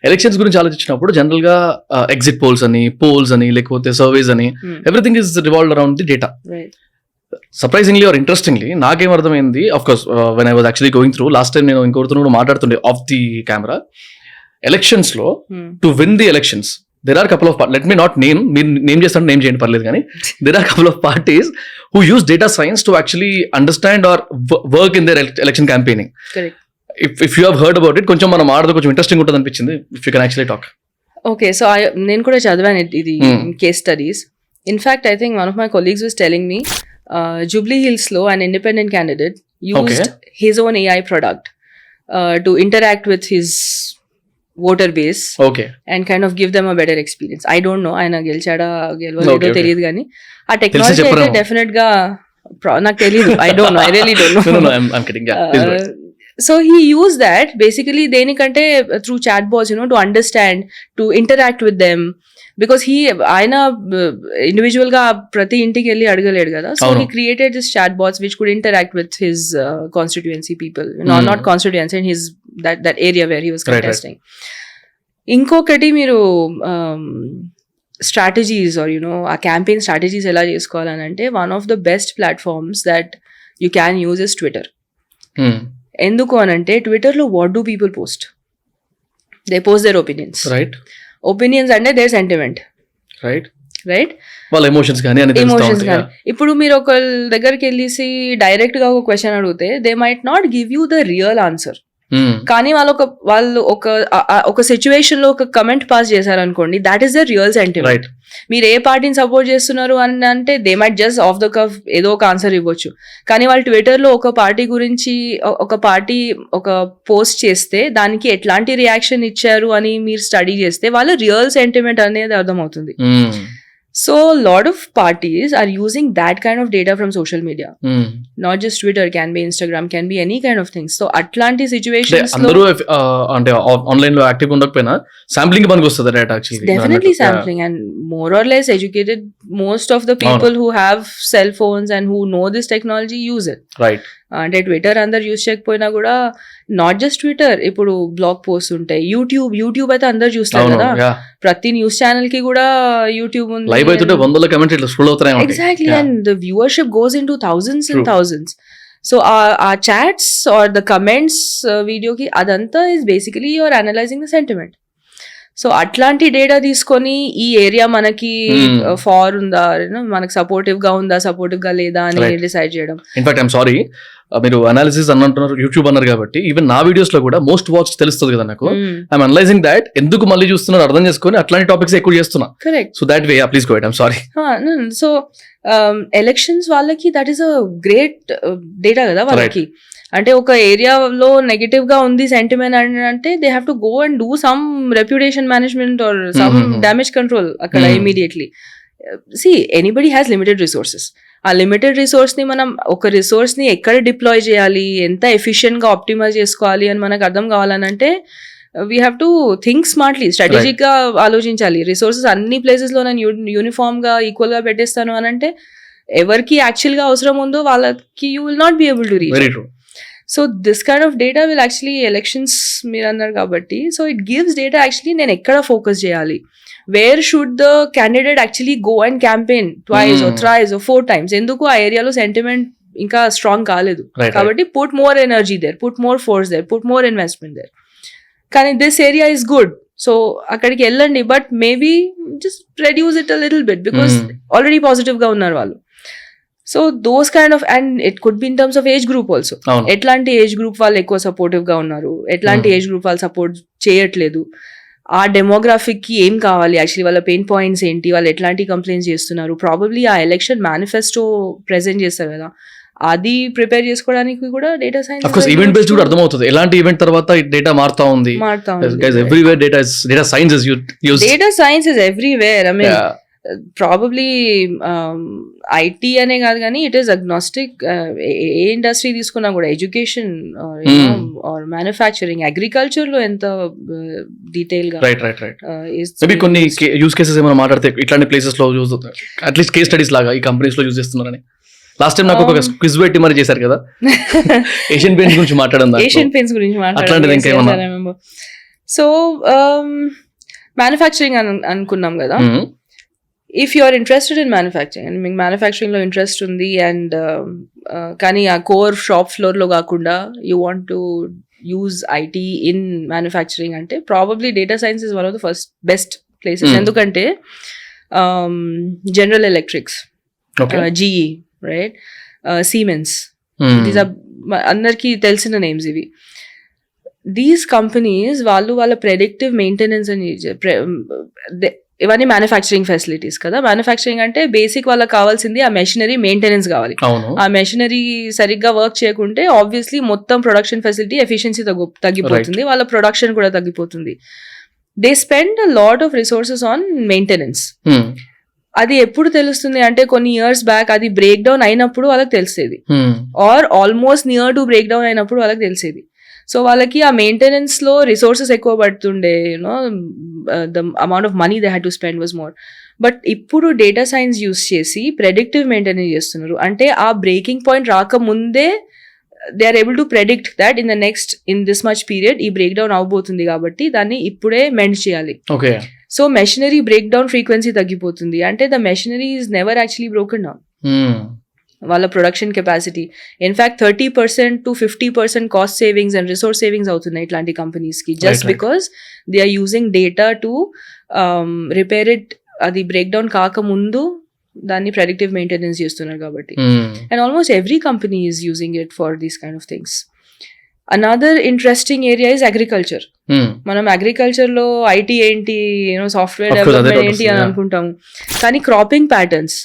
ఎలక్షన్స్ గురించి ఆలోచించినప్పుడు జనరల్ గా ఎగ్జిట్ పోల్స్ అని లేకపోతే సర్వేస్ అని everything is revolved around the data. Surprisingly or interestingly నాకేం అర్థమైంది, of course when I was actually going through last time నేను ఇంకొకరితో కూడా మాట్లాడుతుండే ఆఫ్ ది కెమెరా, ఎలక్షన్స్ లో to win the elections there are a couple of let me not name చేస్తాను, name చేయండి పర్లేదు, కానీ there are a couple of parties who use data science to actually understand or work in their election campaigning. Correct. If you have heard about it, కొంచెం మనం ఆడదు కొంచెం interesting ఉంటుంది అనిపించింది. If you can actually talk. Okay, so నేను కూడా చదివాను ఇది case studies. In fact, I think one of my colleagues was telling me Jubilee Hills లో an independent candidate used his own AI product to interact with his voter base and kind of give them a better experience. I don't know ఆయన గెలవలేదో తెలియదు కానీ ఆ technology అయితే definite గా నాకు తెలియదు. I don't know, I really don't know. No, I'm kidding. Yeah, so he used that basically దేనికంటే through chatbots, to understand, to interact with them, because ఆయన ఇండివిజువల్ గా ప్రతి ఇంటికి వెళ్ళి అడగలేడు కదా. So he created this chatbots which could interact with his constituency people, not constituency, in his that area where he was contesting. ఇంకొకటి మీరు strategies are ఆ campaign strategies ఎలా చేసుకోవాలని అంటే one of the best platforms that you can use is Twitter. ఎందుకు అనంటే ట్విట్టర్లో what do people post? They post there opinions. Opinions అంటే దేర్ సెంటిమెంట్, రైట్? వాళ్ళ ఎమోషన్స్ కానీ. ఇప్పుడు మీరు ఒకళ్ళ దగ్గరికి వెళ్ళేసి డైరెక్ట్ గా ఒక క్వశ్చన్ అడిగితే they might not give you the real answer, కానీ వాళ్ళు ఒక సిచ్యువేషన్ లో ఒక కమెంట్ పాస్ చేశారు అనుకోండి, that is the real sentiment. మీరు ఏ పార్టీని సపోర్ట్ చేస్తున్నారు అని అంటే they might just off the cuff ఏదో ఒక ఆన్సర్ ఇవ్వచ్చు, కానీ వాళ్ళు ట్విట్టర్ లో ఒక పార్టీ గురించి ఒక పార్టీ ఒక పోస్ట్ చేస్తే దానికి ఎట్లాంటి రియాక్షన్ ఇచ్చారు అని మీరు స్టడీ చేస్తే వాళ్ళ రియల్ సెంటిమెంట్ అనేది అర్థమవుతుంది. So a lot of parties are using that kind of data from social media. Not just Twitter, can be Instagram, can be any kind of things. So atlanti situations andaru ante online lo active undakapena sampling ki panikostadi data actually. Definitely sampling, and more or less educated most of the people who have cell phones and who know this technology use it. Right. అంటే Twitter అందరు use చేయకపోయినా కూడా not just Twitter, ఇప్పుడు blog post ఉంటాయి, YouTube అయితే అందరు చూస్తారు కదా. ప్రతి న్యూస్ ఛానల్ కి కూడా యూట్యూబ్ ఉంది. Exactly, and the viewership goes in to thousands and thousands. So ఆ చాట్స్ ఆర్ ద కమెంట్స్ వీడియోకి అదంతా is basically your analysing the sentiment. So అట్లాంటి డేటా తీసుకొని ఈ ఏరియా మనకి ఫార్ ఉందా, మనకి సపోర్టివ్ గా ఉందా, సపోర్టివ్ గా లేదా అని డిసైడ్ చేయడం. ఇన్ఫాక్ట్ ఐఎమ్ సారీ, మీరు అనాలిసిస్ అంటున్నారు, యూట్యూబ్ అన్నారు కాబట్టి ఈవెన్ నా వీడియోస్ లో కూడా మోస్ట్ వాచ్ తెలుస్తుంది కదా నాకు. ఐఎమ్ అనలైజింగ్ దాట్, ఎందుకు మళ్ళీ చూస్తున్నారు అర్థం చేసుకొని అట్లాంటి టాపిక్స్ ఎక్కువ చేస్తున్నా. Correct. So that way please go ahead. I'm sorry. So elections వాళ్ళకి that is a great data కదా వాళ్ళకి. అంటే ఒక ఏరియాలో నెగటివ్ గా ఉంది సెంటిమెంట్ అంటే they have to go and do some reputation management or some damage control అక్కడ immediately. See anybody has limited resources. ఆ లిమిటెడ్ రిసోర్స్ ని మనం ఒక రిసోర్స్ ని ఎక్కడ డిప్లాయ్ చేయాలి, ఎంత ఎఫిషియెంట్ గా ఆప్టిమైజ్ చేసుకోవాలి అని మనకు అర్థం కావాలనంటే we have to think smartly, strategic గా ఆలోచించాలి. రిసోర్సెస్ అన్ని ప్లేసెస్ లో నేను యూనిఫామ్ గా ఈక్వల్ గా పెట్టేస్తాను అని అంటే ఎవరికి యాక్చువల్ గా అవసరం ఉందో వాళ్ళకి you will not be able to reach. So this kind of data will actually elections మీరు అన్నారు కాబట్టి, so it gives data actually నేను ఎక్కడ ఫోకస్ చేయాలి, where should the candidate actually go and campaign twice or thrice or 4 times. ఎందుకు ఆ ఏరియాలో sentiment ఇంకా స్ట్రాంగ్ కాలేదు కాబట్టి put more energy there, put more force there, put more investment there. కానీ this area is good, so అక్కడికి వెళ్ళండి, but maybe just reduce it a little bit because already positive గా ఉన్నారు వాళ్ళు. So those kind of, and it could be in terms of age group also. ఎట్లాంటి age group వాళ్ళు ఎక్కువ supportive గా ఉన్నారు, ఎట్లాంటి ఏజ్ గ్రూప్ వాళ్ళు సపోర్ట్ చేయట్లేదు, ఆ డెమోగ్రాఫిక్ కి ఏం కావాలి, యాక్చువల్లీ వాళ్ళ పెయిన్ పాయింట్స్ ఏంటి, వాళ్ళు ఎట్లాంటి కంప్లైంట్స్ చేస్తున్నారు, ప్రాబబ్లీ ఆ ఎలక్షన్ మేనిఫెస్టో ప్రెజెంట్ చేస్తారు కదా, అది ప్రిపేర్ చేసుకోవడానికి కూడా data science. Of course event based కూడా అర్థమవుతుంది ఎలాంటి ఈవెంట్ తర్వాత డేటా మారుతా ఉంది. Guys, everywhere data science is used. Data science is everywhere. I mean, probably IT అనే కాదు కానీ it is agnostic. A industry తీసుకున్నా కూడా, ఎడ్యుకేషన్ ఆర్ మ్యానుఫ్యాక్చరింగ్, అగ్రికల్చర్ లో ఎంత డీటెయిల్ గా. మేబీ కొన్ని యూస్ కేసెస్ ఏమైనా మాట్లాడితే ఇట్లాంటి ప్లేసెస్ లో యూజ్ అవుతాయి, అట్లీస్ట్ కేస్ స్టడీస్ లాగా ఈ కంపెనీస్ లో యూజ్ చేస్తున్నారని. లాస్ట్ టైం నాకు ఒక క్విజ్ పెట్టి మరి చేశారు కదా, ఏషియన్ పెయింట్స్ గురించి మాట్లాడడం, ఏషియన్ పెయింట్స్ గురించి మాట్లాడారు. సో మ్యానుఫ్యాక్చరింగ్ అనుకున్నాం కదా, if you are interested in manufacturing and మీకు మ్యానుఫ్యాక్చరింగ్ లో ఇంట్రెస్ట్ ఉంది అండ్ కానీ ఆ కోర్ షాప్ ఫ్లోర్ లో కాకుండా you want to use IT in manufacturing అంటే probably data science is one of the first best places. ఎందుకంటే జనరల్ ఎలక్ట్రిక్స్, GE, రైట్, Siemens, దీస్ ఆర్ అందరికీ తెలిసిన నేమ్స్ ఇవి. దీస్ కంపెనీస్ వాళ్ళు వాళ్ళ ప్రెడిక్టివ్ మెయింటెనెన్స్ అని ఇవన్నీ మ్యానుఫ్యాక్చరింగ్ ఫెసిలిటీస్ కదా. మ్యానుఫ్యాక్చరింగ్ అంటే బేసిక్ వాళ్ళకి కావాల్సింది ఆ మెషినరీ మెయింటెనెన్స్ కావాలి. ఆ మెషినరీ సరిగ్గా వర్క్ చేయకుంటే ఆబ్వియస్లీ మొత్తం ప్రొడక్షన్ ఫెసిలిటీ ఎఫిషియన్సీ తగ్గిపోతుంది, వాళ్ళ ప్రొడక్షన్ కూడా తగ్గిపోతుంది. They spend a lot of resources on maintenance. అది ఎప్పుడు తెలుస్తుంది అంటే కొన్ని ఇయర్స్ బ్యాక్ అది బ్రేక్ డౌన్ అయినప్పుడు వాళ్ళకి తెలిసేది, or almost near to break down అయినప్పుడు వాళ్ళకి తెలిసేది. సో వాళ్ళకి ఆ మెయింటెనెన్స్ లో రిసోర్సెస్ ఎక్కువ పడుతుండే, you know the amount of money they had to spend was more. But ఇప్పుడు డేటా సైన్స్ యూస్ చేసి ప్రెడిక్టివ్ మెయింటెనెన్స్ చేస్తున్నారు. అంటే ఆ బ్రేకింగ్ పాయింట్ రాకముందే they are able to predict that in this much period ఈ బ్రేక్ డౌన్ అవబోతుంది కాబట్టి దాన్ని ఇప్పుడే మెండ్ చేయాలి. So machinery break down frequency తగ్గిపోతుంది. అంటే the machinery is never actually broken down. వాళ్ళ production capacity in fact 30% to 50% cost savings and resource savings అవుతున్నాయి ఇట్లాంటి కంపెనీస్ కి, just because they are using data to repair it. అది break down కాకముందు దాన్ని predictive maintenance చేస్తున్నారు కాబట్టి. And almost every company is using it for these kind of things. Another interesting area is agriculture. మనం agriculture లో IT ఏంటి, software development ఏంటి అని అనుకుంటాము, కానీ క్రాపింగ్ ప్యాటర్న్స్,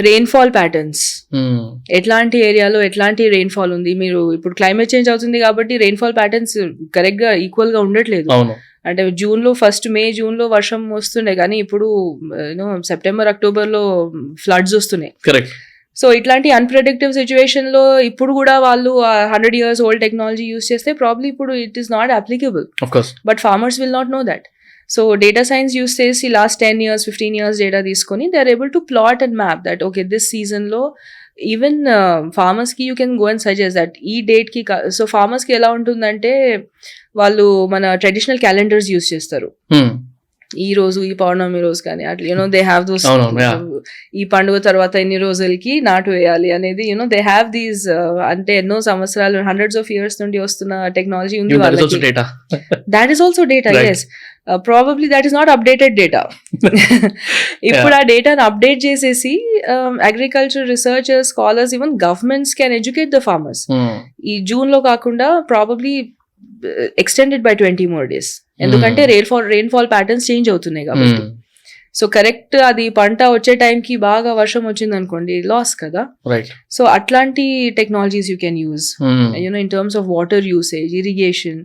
రెయిన్ఫాల్ ప్యాటర్న్స్, ఎట్లాంటి ఏరియాలో ఎట్లాంటి రెయిన్ఫాల్ ఉంది, మీరు ఇప్పుడు క్లైమేట్ చేంజ్ అవుతుంది కాబట్టి రెయిన్ఫాల్ ప్యాటర్న్స్ కరెక్ట్ గా ఈక్వల్ గా ఉండట్లేదు. అంటే జూన్ లో మే జూన్ లో వర్షం వస్తుండే కానీ ఇప్పుడు సెప్టెంబర్ అక్టోబర్ లో ఫ్లడ్స్ వస్తున్నాయి. సో ఇట్లాంటి అన్ప్రెడిక్టివ్ సిచ్యువేషన్ లో ఇప్పుడు కూడా వాళ్ళు 100 years ఓల్డ్ టెక్నాలజీ యూస్ చేస్తే ప్రాబ్లీ ఇప్పుడు it is not applicable, but farmers will not know that. So data science use చేసి లాస్ట్ 10 years 15 years డేటా తీసుకొని they are able to plot and map that okay this season లో even farmers కి you can go and suggest that ఈ date కి. So farmers కి ఎలా ఉంటుందంటే వాళ్ళు మన ట్రెడిషనల్ క్యాలెండర్స్ యూస్ చేస్తారు, ఈ రోజు ఈ పౌర్ణమి రోజు కానీ అట్లా దే హ్యావ్ దోస్, ఈ పండుగ తర్వాత ఎన్ని రోజులకి నాటు వేయాలి అనేది దే హ్యావ్ దీస్. అంటే ఎన్నో సంవత్సరాలు hundreds of years నుండి వస్తున్న టెక్నాలజీ ఉంది వాళ్ళకి. That is also data. Yes, probably that is not updated data. ఇప్పుడు ఆ డేటాను అప్డేట్ చేసేసి agriculture researchers, scholars, even governments can educate the farmers. ఈ జూన్ లో కాకుండా probably extended by 20 more days, ఎందుకంటే రెయిన్ఫాల్ ప్యాటర్న్స్ చేంజ్ అవుతున్నాయి కాబట్టి. సో కరెక్ట్ అది పంట వచ్చే టైంకి బాగా వర్షం వచ్చింది అనుకోండి, లాస్ కదా. సో అట్లాంటి technologies you can use in terms of water usage, irrigation,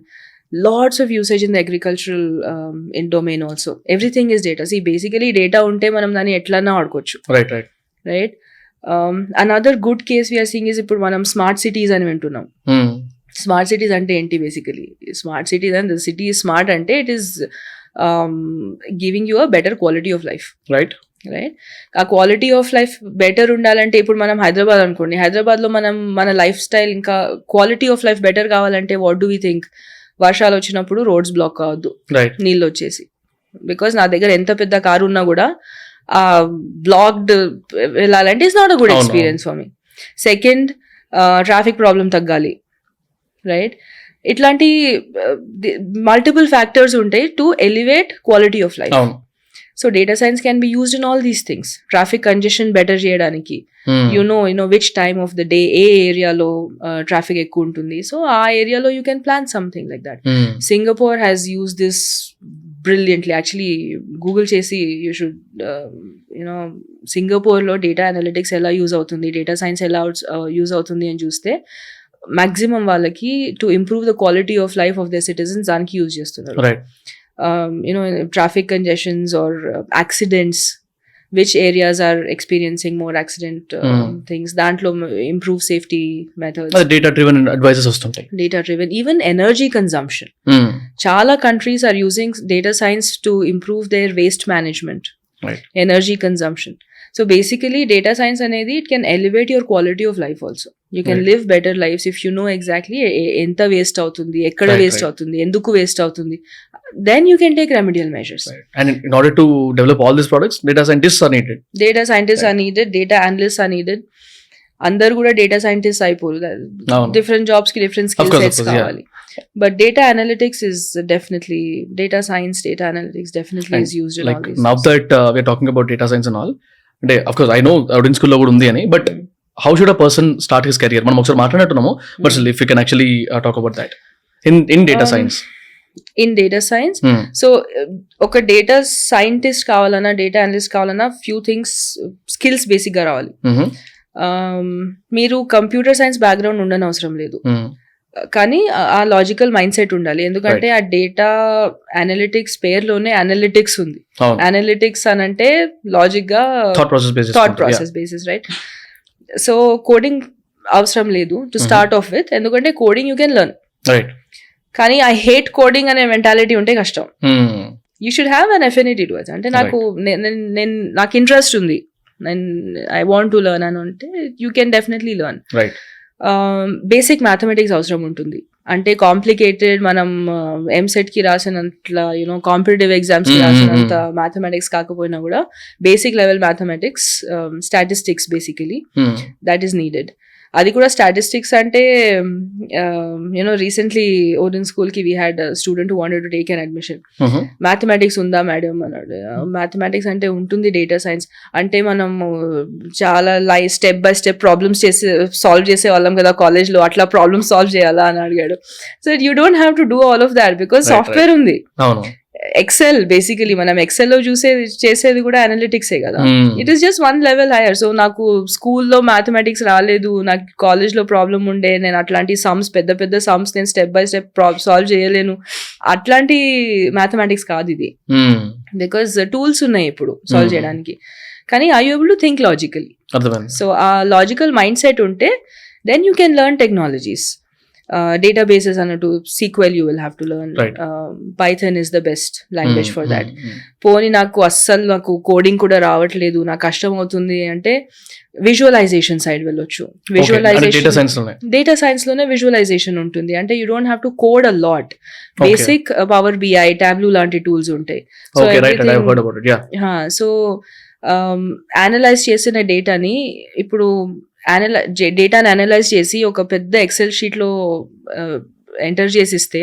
lots of usage in the agricultural in domain also. Everything is data. See, basically data unte manam dani etlana vadukochu. Right. Another good case we are seeing is ippudu manam smart cities ani vintunnam. Smart cities అంటే ఏంటి basically? Smart cities and the city is smart అంటే it is giving you a better quality of life, right. ఆ quality of life better ఉండాలంటే ఇప్పుడు మనం హైదరాబాద్ అనుకోండి, హైదరాబాద్లో మన లైఫ్ స్టైల్ ఇంకా క్వాలిటీ ఆఫ్ లైఫ్ బెటర్ కావాలంటే వాట్ డూ వీ థింక్? వర్షాలు వచ్చినప్పుడు రోడ్స్ బ్లాక్ కావద్దు, నీళ్ళు వచ్చేసి. బికాస్ నా దగ్గర ఎంత పెద్ద కారు ఉన్నా కూడా బ్లాక్డ్ వెళ్ళాలంటే it's not a good experience for me. Second, traffic problem తగ్గాలి, రైట్? ఇట్లాంటి మల్టిపుల్ ఫ్యాక్టర్స్ ఉంటాయి to elevate quality of life. So data science can be used in all these things. Traffic congestion better చేయడానికి, you know which time of the day ఏ ఏరియాలో traffic ఎక్కువ ఉంటుంది, so ఆ ఏరియాలో you can plan something like that. Singapore has use this brilliantly. Actually Google చేసి you should సింగపూర్లో data analytics ఎలా యూజ్ అవుతుంది, డేటా సైన్స్ ఎలా యూజ్ అవుతుంది అని చూస్తే మాక్సిమం వాళ్ళకి to improve the quality of life of the citizens దానికి యూజ్ చేస్తున్నారు. Traffic congestions or accidents, which areas are experiencing more accident things, dantlo improve safety methods, data driven advices vastuntayi. Data driven, even energy consumption. Chala countries are using data science to improve their waste management, right? Energy consumption. So basically data science anedi it can elevate your quality of life also. You can live better lives if you know exactly enta waste avutundi, ekkada waste avutundi, enduku waste avutundi, then you can take remedial measures. Right. And in order to develop all these products, data scientists are needed. Data scientists are needed, data analysts are needed. Andaru kuda data scientists అయిపోరు, different jobs ki different skill sets kavali. But data analytics is definitely, data science, data analytics definitely is used in all these. Now that we are talking about data science and all, అంటే of course I know out స్కూల్లో కూడా ఉంది అని, but how should a person start his career? మనం ఒకసారి మాట్లాడుతున్నాము, but if you can actually talk about that in data science. In data science, so ఒక data scientist కావాలన్నా, డేటా అనలిస్ట్ కావాలన్నా ఫ్యూ థింగ్స్, స్కిల్స్ బేసిక్ గా రావాలి. మీరు computer science background ఉండని అవసరం లేదు, కానీ ఆ లాజికల్ మైండ్ సెట్ ఉండాలి. ఎందుకంటే ఆ డేటా అనలిటిక్స్ పేరులోనే అనలిటిక్స్ ఉంది. అనలిటిక్స్ అని అంటే లాజిక్ గా thought process basis, right? So coding అవసరం లేదు టు స్టార్ట్ ఆఫ్ విత్, ఎందుకంటే coding you can learn, right? కానీ ఐ హేట్ కోడింగ్ అనే మెంటాలిటీ ఉంటే కష్టం. You should have an affinity to it. అంటే నాకు ఇంట్రెస్ట్ ఉంది, ఐ వాంట్ టు లెర్న్ అని అంటే you can definitely learn. Basic mathematics అవసరం ఉంటుంది. అంటే కాంప్లికేటెడ్ మనం ఎంసెట్ కి రాసినంత కాంపిటేటివ్ ఎగ్జామ్స్ కి రాసినంత మ్యాథమెటిక్స్ కాకపోయినా కూడా basic level mathematics, statistics basically that is needed. అది కూడా స్టాటిస్టిక్స్ అంటే రీసెంట్లీ ఓడెన్ స్కూల్ కి we had student who wanted to take an admission. Mathematics ఉందా మేడం అన్నాడు. మ్యాథమెటిక్స్ అంటే ఉంటుంది, డేటా సైన్స్ అంటే మనం చాలా step by step problems solve చేసే వాళ్ళం కదా కాలేజ్లో, అట్లా ప్రాబ్లమ్స్ సాల్వ్ చేయాలా అని అడిగాడు. So you don't have to do all of that because software ఉంది. ఎక్సెల్ బేసికలీ మనం ఎక్సెల్లో చేసేది కూడా అనలిటిక్సే కదా. It is just one level hire. So నాకు స్కూల్లో మ్యాథమెటిక్స్ రాలేదు, నాకు కాలేజ్లో ప్రాబ్లం ఉండే, నేను అట్లాంటి సమ్స్, పెద్ద పెద్ద సమ్స్ నేను స్టెప్ బై స్టెప్ సాల్వ్ చేయలేను, అట్లాంటి మ్యాథమెటిక్స్ కాదు ఇది. బికాస్ టూల్స్ ఉన్నాయి ఇప్పుడు సాల్వ్ చేయడానికి, కానీ I you able to think logically. So ఆ లాజికల్ మైండ్ సెట్ ఉంటే then you can learn technologies. Databases అన్నట్టు SQL you will have to learn. Right. Python is the best language for that. పోనీ నాకు coding కూడా రావట్లేదు, నాకు కష్టం అవుతుంది అంటే విజువలైజేషన్ సైడ్ వెళ్ళొచ్చు. డేటా సైన్స్ లోనే విజువలైజేషన్ ఉంటుంది. అంటే you don't have to code a lot. Basic power BI, Tableau లాంటి టూల్స్ ఉంటాయి. సో అనలైజ్ చేసిన డేటాని ఇప్పుడు డేటాని అనలైజ్ చేసి ఒక పెద్ద ఎక్సెల్ షీట్ లో ఎంటర్ చేసిస్తే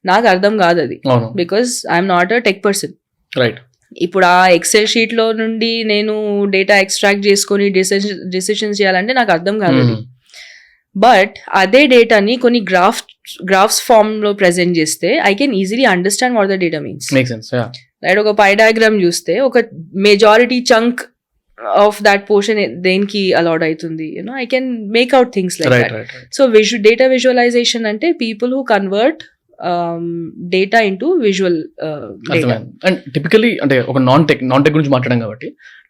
నాకు అర్థం కాదు అది, because I'm not a tech person. Right. ఇప్పుడు ఆ ఎక్సెల్ షీట్ లో నుండి నేను డేటా ఎక్స్ట్రాక్ట్ చేసుకొని డిసిషన్స్ చేయాలంటే నాకు అర్థం కాదు అది. బట్ అదే డేటాని కొన్ని గ్రాఫ్స్ ఫామ్ లో ప్రెజెంట్ చేస్తే I can easily understand what the data means. Right. ఒక పై డయాగ్రామ్ చూస్తే ఒక majority chunk of that portion దేనికి allowed అవుతుంది, I can make out things like that. So data visualization అంటే people who convert data into visual data. And typically అంటే ఒక non tech గురించి మాట్లాడడం కాబట్టి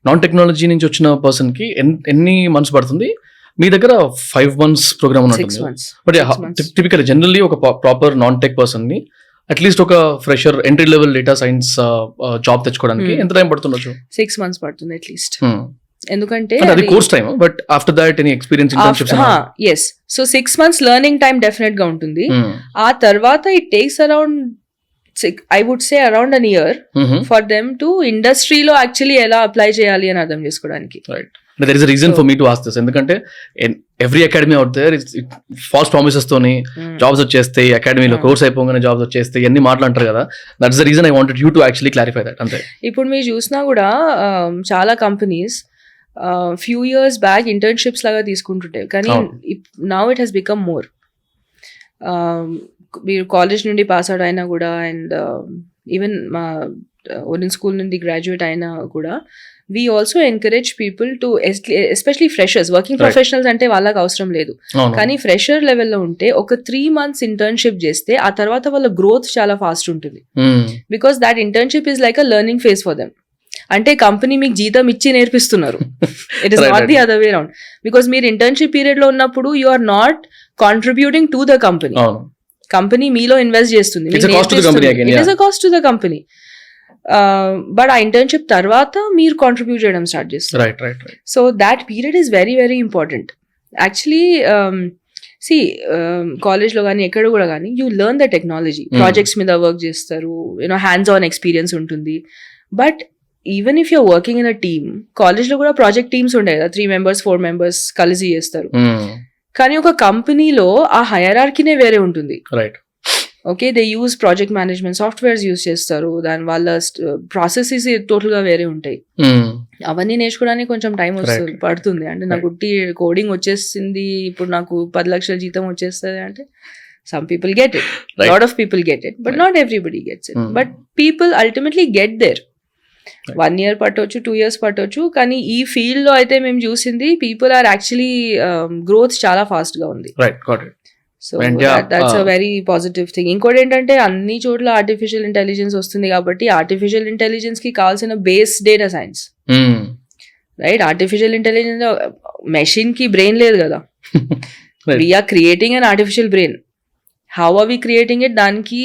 నాన్ టెక్నాలజీ నుంచి వచ్చిన పర్సన్ కి ఎన్ని మంత్స్ పడుతుంది మీ దగ్గర 5 months ప్రోగ్రామ్ 6 ఉన్నట్టుంది. months. But 6 months. Typical generally ఒక ప్రాపర్ నాన్ టెక్ పర్సన్ ని అట్లీస్ట్ ఒక fresher entry level data science job తెచ్చుకోవడానికి ఎంత టైం పడుతుండొచ్చు? 6 months పడుతుంది అట్లీస్ట్. ఎందుకంటే అది course time, but after that any experience internships? Yes. So 6 months learning time definite గా ఉంటుంది. ఆ తర్వాత it takes around I would say around an year for them to ఇండస్ట్రీలో యాక్చువల్లీ ఎలా అప్లై చేయాలి అని అర్థం చేసుకోవడానికి. Right. There is a reason for me to ask this. ఎందుకంటే every academy out there false promises తోని జాబ్స్ వచ్చేస్తాయి, అకాడమీలో కోర్స్ అయిపోగానే జాబ్స్ వచ్చేస్తాయి, ఇవన్నీ మాట్లాంటారు కదా. That's the reason I wanted you to actually clarify that. అంతే. ఇప్పుడు మీరు చూసినా కూడా చాలా companies few years back internships లాగా తీసుకుంటుంటాయి, కానీ now it has become more. మీరు కాలేజ్ నుండి పాస్ అవుట్ అయినా కూడా అండ్ ఈవెన్ మా ఓరిన్ స్కూల్ నుండి గ్రాడ్యుయేట్ అయినా కూడా we also encourage people to, especially freshers, working professionals అంటే వాళ్ళకి అవసరం లేదు, కానీ ఫ్రెషర్ లెవెల్లో ఉంటే ఒక 3 months ఇంటర్న్షిప్ చేస్తే ఆ తర్వాత వాళ్ళ గ్రోత్ చాలా ఫాస్ట్ ఉంటుంది. Because that internship is like a learning phase for them. అంటే కంపెనీ మీకు జీతం ఇచ్చి నేర్పిస్తున్నారు. It is not the other way round. Because మీరు ఇంటర్న్షిప్ పీరియడ్ లో ఉన్నప్పుడు you are not contributing to the company. Company మీలో ఇన్వెస్ట్ చేస్తుంది. It is a cost to the company. But ఆ ఇంటర్న్షిప్ తర్వాత మీరు కాంట్రిబ్యూట్ చేయడం స్టార్ట్ చేస్తారు. So that period is very very important. Actually కాలేజ్లో కానీ ఎక్కడ కూడా కానీ you learn the technology, projects మీద వర్క్ చేస్తారు, యూనో హ్యాండ్స్ ఆన్ ఎక్స్పీరియన్స్ ఉంటుంది. But even if you're working in a team, కాలేజ్లో కూడా ప్రాజెక్ట్ టీమ్స్ ఉంటాయి కదా, 3 members 4 members కలిసి చేస్తారు. కానీ ఒక కంపెనీలో ఆ హయరార్కీనే వేరే ఉంటుంది. Okay, they use project management softwares use చేస్తారు, దాని వాళ్ళ ప్రాసెసెస్ టోటల్ గా వేరే ఉంటాయి. అవన్నీ నేర్చుకోవడానికి కొంచెం టైం పడుతుంది. అంటే నాకు కోడింగ్ వచ్చేసింది, ఇప్పుడు నాకు 10 లక్షల జీతం వచ్చేస్తుంది అంటే some people get it, lot of people get it, but not everybody gets it. But people ultimately get there. 1 year పట్టొచ్చు, 2 years పట్టొచ్చు, కానీ ఈ ఫీల్డ్ లో అయితే మేము చూసింది పీపుల్ ఆర్ యాక్చువల్లీ గ్రోత్ చాలా ఫాస్ట్ గా ఉంది. So that's a very positive thing. ఇంకోటి ఏంటంటే అన్ని చోట్ల ఆర్టిఫిషియల్ ఇంటెలిజెన్స్ వస్తుంది కాబట్టి ఆర్టిఫిషియల్ ఇంటెలిజెన్స్ కి కావాల్సిన base data science, right? Artificial intelligence machine కి బ్రెయిన్ లేదు కదా. We are creating an artificial brain. How are we creating it? దానికి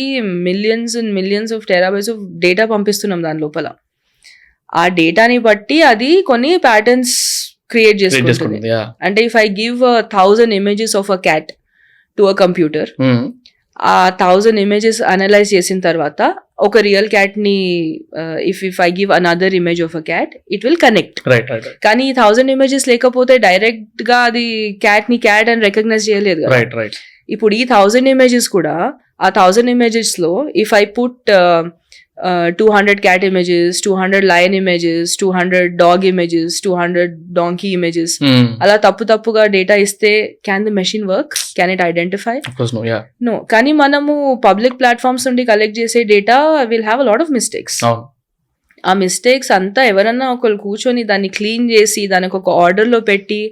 millions and millions of terabytes of data పంపిస్తున్నాం దాని లోపల. ఆ డేటాని బట్టి అది కొన్ని ప్యాటర్న్స్ క్రియేట్ చేసుకుంటుంది. అంటే if I give 1000 images of a cat to a computer, ఆ 1000 images అనలైజ్ చేసిన తర్వాత ఒక రియల్ క్యాట్ ని if I give another image of a cat it will connect. కానీ ఈ 1000 images లేకపోతే డైరెక్ట్ గా అది క్యాట్ ని క్యాట్ అని రికగ్నైజ్ చేయలేదు కదా. ఇప్పుడు ఈ 1000 images కూడా, ఆ 1000 images లో if I put 200 cat images, 200 lion images, 200 dog images, 200 donkey images, అలా తప్పుగా డేటా ఇస్తే can the machine work? Can it identify? Of course no, yeah. No. కానీ మనము పబ్లిక్ ప్లాట్ఫామ్స్ నుండి కలెక్ట్ చేసే data will have a lot of mistakes. ఆ mistakes అంతా ఎవరన్నా ఒకరు కూర్చొని దాన్ని క్లీన్ చేసి దానికి ఒక ఆర్డర్ లో పెట్టి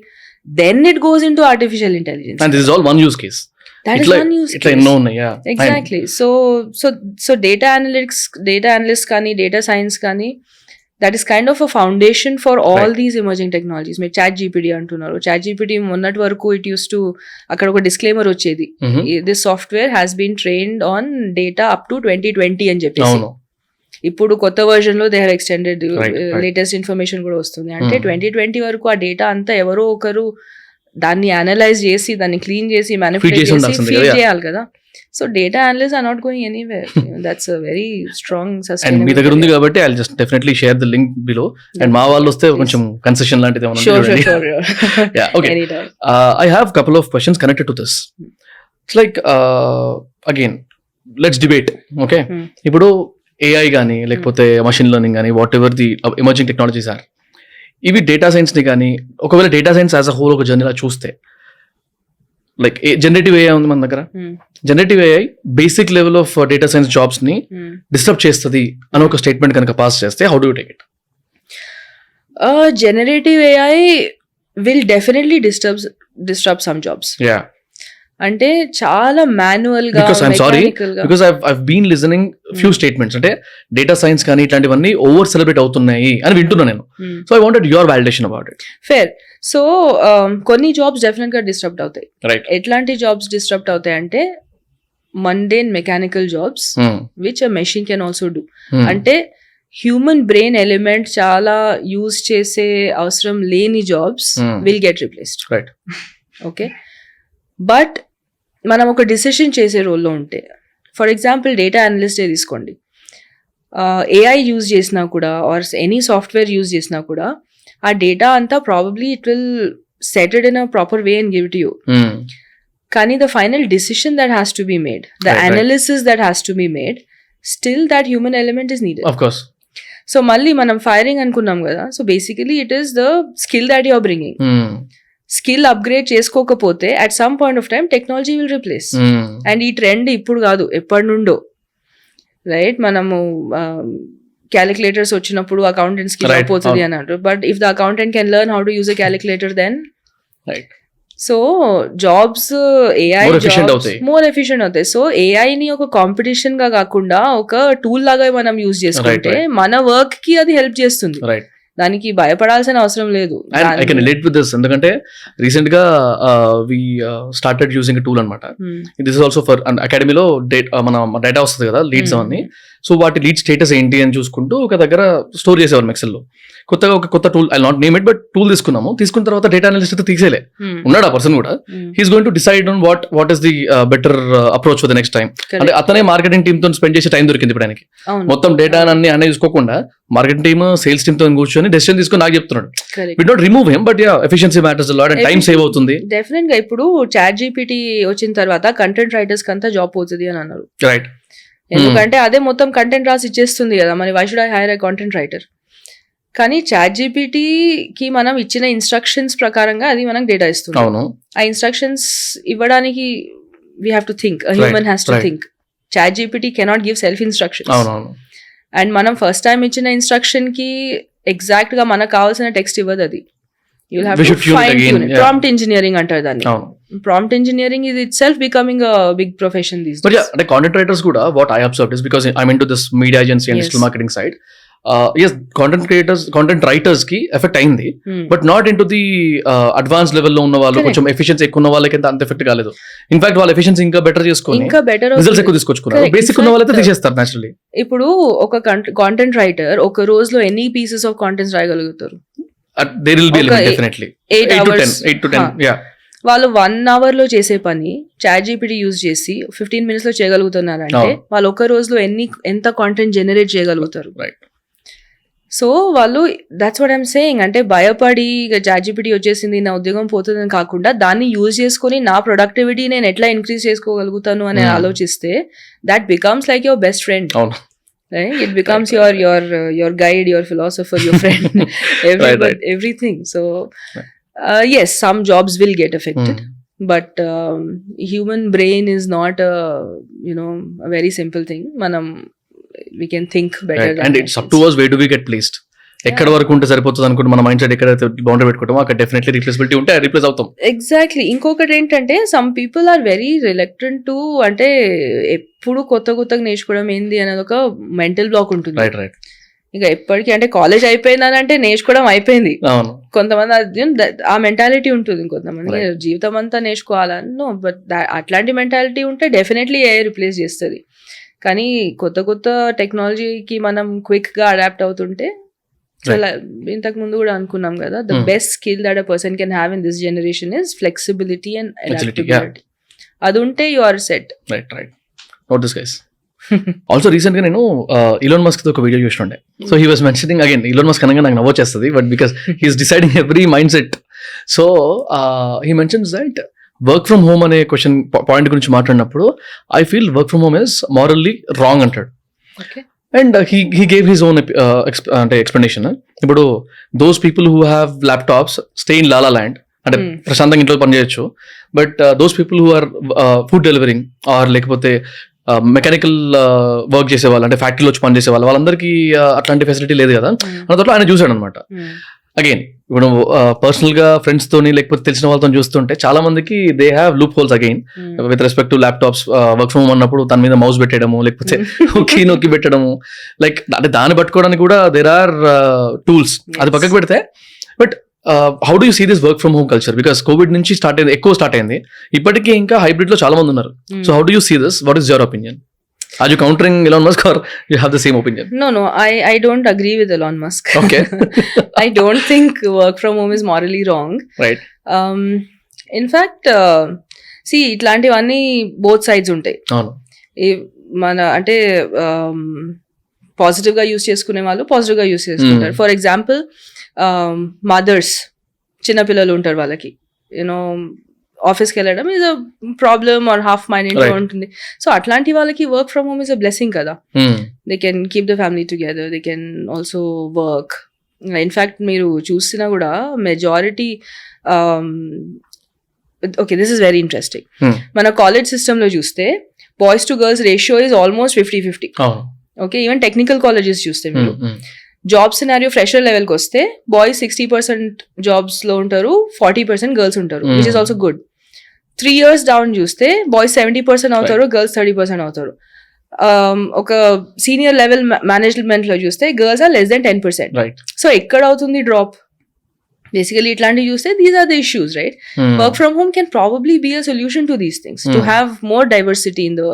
then it goes into artificial intelligence. And this is all one use case. That is one use case. Yeah. Exactly. So data analysts kani, data science kani, that is kind of a foundation for all these emerging technologies. Meer chat gpt antunaru. Chat gpt monnati varaku it used to akkada oka disclaimer vachedi, this software has been trained on data up to 2020 అని చెప్పేసి. ఇప్పుడు కొత్త version లో they have extended latest information కూడా వస్తుంది. అంటే 2020 వరకు ఆ డేటా అంతా ఎవరో ఒకరు దాన్ని అనలైజ్ చేసి దాన్ని క్లీన్ చేసి మ్యానిపులేట్ చేసి ఫీడ్ చేయాలి కదా. So data analyst are not going anywhere. That's a very strong sustainable. మీ దగ్గర ఉంది కాబట్టి I will just definitely share the link below. And మా వాళ్ళు వస్తే కొంచెం కన్సెషన్ లాంటిది ఏమైనా ఉంటే చూడండి. Yeah, okay. I have couple of questions connected to this. It's like again let's debate. Okay, ఇప్పుడు ఏఐ కానీ లేకపోతే మషిన్ లెర్నింగ్ కానీ whatever the emerging technologies are, ఇవి డేటా సైన్స్ ని కానీ ఒకవేళ data science as a whole ఒక జర్నీలా చూస్తే, లైక్ జనరేటివ్ ఏఐ ఉంది మన దగ్గర. Generative AI basic level of data science jobs ని డిస్టర్బ్ చేస్తుంది అని ఒక స్టేట్మెంట్ కనుక పాస్ చేస్తే, how do you take it? Generative AI will definitely disturb some jobs. Yeah. అంటే చాలా మాన్యువల్ గా, బికాస్ ఐఎమ్ సారీ మెకానికల్ గా. Because I've been listening few statements అంటే డేటా సైన్స్ కానీ ఇట్లాంటివన్నీ ఓవర్ సెలబ్రేట్ అవుతున్నాయి అని వింటున్నా నేను. So I wanted your validation about it. Fair. So కొన్ని జాబ్స్ డెఫినెట్ గా డిస్టర్బ్ అవుతాయి. రైట్. ఎట్లాంటి జాబ్స్ డిస్టర్బ్ అవుతాయి అంటే mundane mechanical jobs which a machine can also do. అంటే హ్యూమన్ బ్రెయిన్ ఎలిమెంట్ చాలా యూజ్ చేసే అవసరం లేని jobs will get replaced. Right. Okay, but మనం ఒక డిసిషన్ చేసే రోల్లో ఉంటే, ఫర్ ఎగ్జాంపుల్ డేటా అనలిస్టే తీసుకోండి, ఏఐ యూజ్ చేసినా కూడా ఆర్ ఎనీ సాఫ్ట్వేర్ యూజ్ చేసినా కూడా ఆ డేటా అంతా probably it will set it in a proper way and give it you. కానీ the final decision that has to be made, the analysis that has to be made, still that human element is needed. Of course. So మళ్ళీ మనం firing అనుకున్నాం కదా, so basically it is the skill that you are bringing. Skill upgrade చేసుకోకపోతే at some point of time technology will replace. And ఈ trend ఇప్పుడు కాదు, ఎప్పటి నుండో. రైట్, మనము క్యాలిక్యులేటర్స్ వచ్చినప్పుడు అకౌంటెంట్ స్కిల్ అయిపోతుంది అని అంటారు, but if the accountant can learn how to use a calculator then so jobs AI more efficient అవుతాయి. సో ఏఐ ని ఒక కాంపిటీషన్ గా కాకుండా ఒక టూల్ లాగా మనం యూజ్ చేసుకుంటే మన వర్క్ కి అది హెల్ప్ చేస్తుంది. దానికి భయపడాల్సిన అవసరం లేదు. I can relate with this, ఎందుకంటే రీసెంట్ గా వి స్టార్టెడ్ యూజింగ్ టూల్ అనమాట. దిస్ ఇస్ ఆల్సో ఫర్ అకాడమీలో మన డేటా వస్తుంది కదా, లీడ్స్ అవన్నీ. సో వాటి లీడ్ స్టేటస్ ఏంటి అని చూసుకుంటూ ఒక దగ్గర స్టోర్ చేసేవారు ఎక్సెల్ లో. కొత్తగా ఒక కొత్త tool, I not name it, but tool తీసుకున్నాము. తీసుకున్న తర్వాత డేటా అనలిస్ట్ అయితే తీసేలే ఉన్నాడు ఆ పర్సన్ కూడా. He's going to decide on what is the better approach for the next time. అంటే అతనే మార్కెటింగ్ టీమ్ తో స్పెండ్ చేసే టైం దొరికింది ఇప్పుడు ఆయనకి. మొత్తం డేటా అన్ని అన్నీ చూసుకోకుండా మార్కెటింగ్ టీమ్, సేల్స్ టీమ్ తో కూర్చొని డెసిషన్ తీసుకొని నాకు చెప్తున్నాడు. We don't remove him, but ya efficiency matters a lot and time save అవుతుంది. డెఫినెట్ గా ఇప్పుడు చాట్ జీపీటీ వచ్చిన తర్వాత కంటెంట్ రైటర్స్ కంతా జాబ్ పోతుంది అని అన్నారు. రైట్. ఎందుకంటే అదే మొత్తం కంటెంట్ రాసి ఇచ్చేస్తుంది కదా, మరి why should I hire a content writer? కానీ చాట్ జీపీటీకి మనం ఇచ్చిన ఇన్స్ట్రక్షన్స్ ప్రకారంగా అది మనకు డేటా ఇస్తుంది. ఆ ఇన్స్ట్రక్షన్స్ ఇవ్వడానికి we have to think, human has to think. Chat GPT cannot give self instructions. And మనం ఫస్ట్ టైం ఇచ్చిన ఇన్స్ట్రక్షన్ కి ఎగ్జాక్ట్ గా మనకు కావాల్సిన టెక్స్ట్ ఇవ్వదు అది. You have to fine tune it. Prompt engineering అంటారు దాన్ని. Prompt engineering is itself becoming a big profession these days. But yeah, the content writers kuda what I observed is, because I'm into this media agency and digital marketing side. Yes, content writers ki effect ayindi, but not into the advanced level lo unna vallu, koncham efficiency ekku unna vallaki anta effect kaaledu. In fact వాళ్ళ efficiency ఇంకా better చేసుకొని results ఎక్కువ తీసుకొచ్చుకున్నారు. Basic ఉన్న వాళ్ళైతే తీసేస్తారు naturally. ఇప్పుడు ఒక content writer ఒక రోజులో ఎన్ని పీసెస్ ఆఫ్ కంటెంట్స్ రాయగలుగుతారు? There will be definitely 8 to 10 yeah. వాళ్ళు 1 hour లో చేసే పని చాట్ జీపీటీ యూజ్ చేసి 15 minutes లో చేయగలుగుతున్నారంటే వాళ్ళు ఒక రోజులో ఎంత కాంటెంట్ జనరేట్ చేయగలుగుతారు? సో వాళ్ళు దట్స్ వాట్ ఐమ్ సేయింగ్. అంటే భయపడి చాట్ జీపీటీ వచ్చేసింది నా ఉద్యోగం పోతుందని కాకుండా దాన్ని యూజ్ చేసుకుని నా ప్రొడక్టివిటీ నేను ఎట్లా ఇంక్రీజ్ చేసుకోగలుగుతాను అని ఆలోచిస్తే that becomes like your best friend. Right? It becomes your guide, your philosopher, your friend, everything. So yes, some jobs will get affected, but human brain is not a very simple thing. We can think better, right. And it's up to us where do we get placed. ఎక్కడ వరకు ఉంటే సరిపోతుంది అనుకుంటే మన mind set ఎక్కడైతే boundary పెట్టుకుంటామో అక్కడ definitely replaceability ఉంటే రిప్లేస్ అవుతాం. ఎగ్జాక్ట్లీ. ఇంకొకటి ఏంటంటే some people are very reluctant to, అంటే ఎప్పుడు కొత్తగా నేర్చుకోవడం ఏంది అనేది ఒక మెంటల్ బ్లాక్ ఉంటుంది. రైట్. ఇక ఎప్పటికీ అంటే కాలేజ్ అయిపోయిందని అంటే నేర్చుకోవడం అయిపోయింది. కొంతమంది ఆ మెంటాలిటీ ఉంటుంది, కొంతమంది జీవితం అంతా నేర్చుకోవాలన్నో. బట్ అట్లాంటి మెంటాలిటీ ఉంటే డెఫినెట్లీ ఏ రిప్లేస్ చేస్తుంది. కానీ కొత్త టెక్నాలజీకి మనం క్విక్ గా అడాప్ట్ అవుతుంటే, ఇంతకు ముందు కూడా అనుకున్నాం కదా, the best skill that a person can have in this generation is flexibility and adaptability. అది ఉంటే you are set. Right. Note this guys. Also recent గా నేను ఇలాన్ మస్క్ తో ఒక వీడియో చూస్తుండే. So he was mentioning again, Elon Musk అనగా నాకు నవ్వొచ్చేస్తుంది, but because he is deciding every mindset. So he mentions that work from home అనే point గురించి మాట్లాడినప్పుడు I feel work from home is morally wrong అంటాడు. And he gave his own అంటే explanation. ఇప్పుడు those people who have laptops stay in la la land, అంటే ప్రశాంతంగా ఇంట్లో పని చేయొచ్చు. But those people who are food delivering or లేకపోతే mechanical work చేసే వాళ్ళు, అంటే ఫ్యాక్టరీలో వచ్చి పని చేసే వాళ్ళందరికీ అట్లాంటి ఫెసిలిటీ లేదు కదా అన్నతో ఆయన చూసాడు అనమాట. అగైన్ ఇప్పుడు పర్సనల్ గా ఫ్రెండ్స్ తోని లేకపోతే తెలిసిన వాళ్ళతో చూస్తుంటే చాలా మందికి they have loop holes again with respect to laptops work from home అన్నప్పుడు తన మీద మౌస్ పెట్టడము లేకపోతే కీ నొక్కి పెట్టడము లైక్ అంటే దాన్ని పట్టుకోవడానికి కూడా దేర్ ఆర్ టూల్స్. అది పక్కకు పెడితే but how do you see this work from home culture? Because COVID నుంచి ఎక్కువ స్టార్ట్ అయింది, ఇప్పటికీ ఇంకా హైబ్రిడ్ లో చాలా మంది ఉన్నారు. So how do you see this? What is your opinion? Are you countering Elon Musk or you have the same opinion? No, I don't agree with Elon Musk. Okay. I don't think work from home is morally wrong. Right. In fact, see, ఇట్లాంటివన్నీ both sides ఉంటాయి. అవును. మన అంటే పాజిటివ్గా use చేసుకునే వాళ్ళు పాజిటివ్గా use చేసుకుంటారు. ఫర్ ఎగ్జాంపుల్ మదర్స్, చిన్నపిల్లలు ఉంటారు, వాళ్ళకి యూనో ఆఫీస్కి వెళ్ళడం is a problem or half mind ఇంట్లో ఉంటుంది. సో అట్లాంటి వాళ్ళకి work from home is a blessing కదా. They can keep the family together, they can also work. In fact మీరు చూసినా కూడా majority okay, this is very interesting. మన కాలేజ్ సిస్టంలో చూస్తే boys to girls ratio is almost 50-50. Okay, even technical colleges చూస్తే మీరు job scenario fresher లెవెల్కి వస్తే బాయ్స్ 60% జాబ్స్ లో ఉంటారు, 40% గర్ల్స్ ఉంటారు, which is also good. 3 years down చూస్తే బాయ్స్ 70% అవుతారు, గర్ల్స్ 30% అవుతారు. ఒక సీనియర్ లెవెల్ మేనేజ్మెంట్ లో చూస్తే girls are less then 10%. So ఎక్కడ అవుతుంది డ్రాప్? బేసికలీ ఇట్లాంటివి చూస్తే these are the issues, right? Work from home can probably be a solution to these things, to have more diversity in the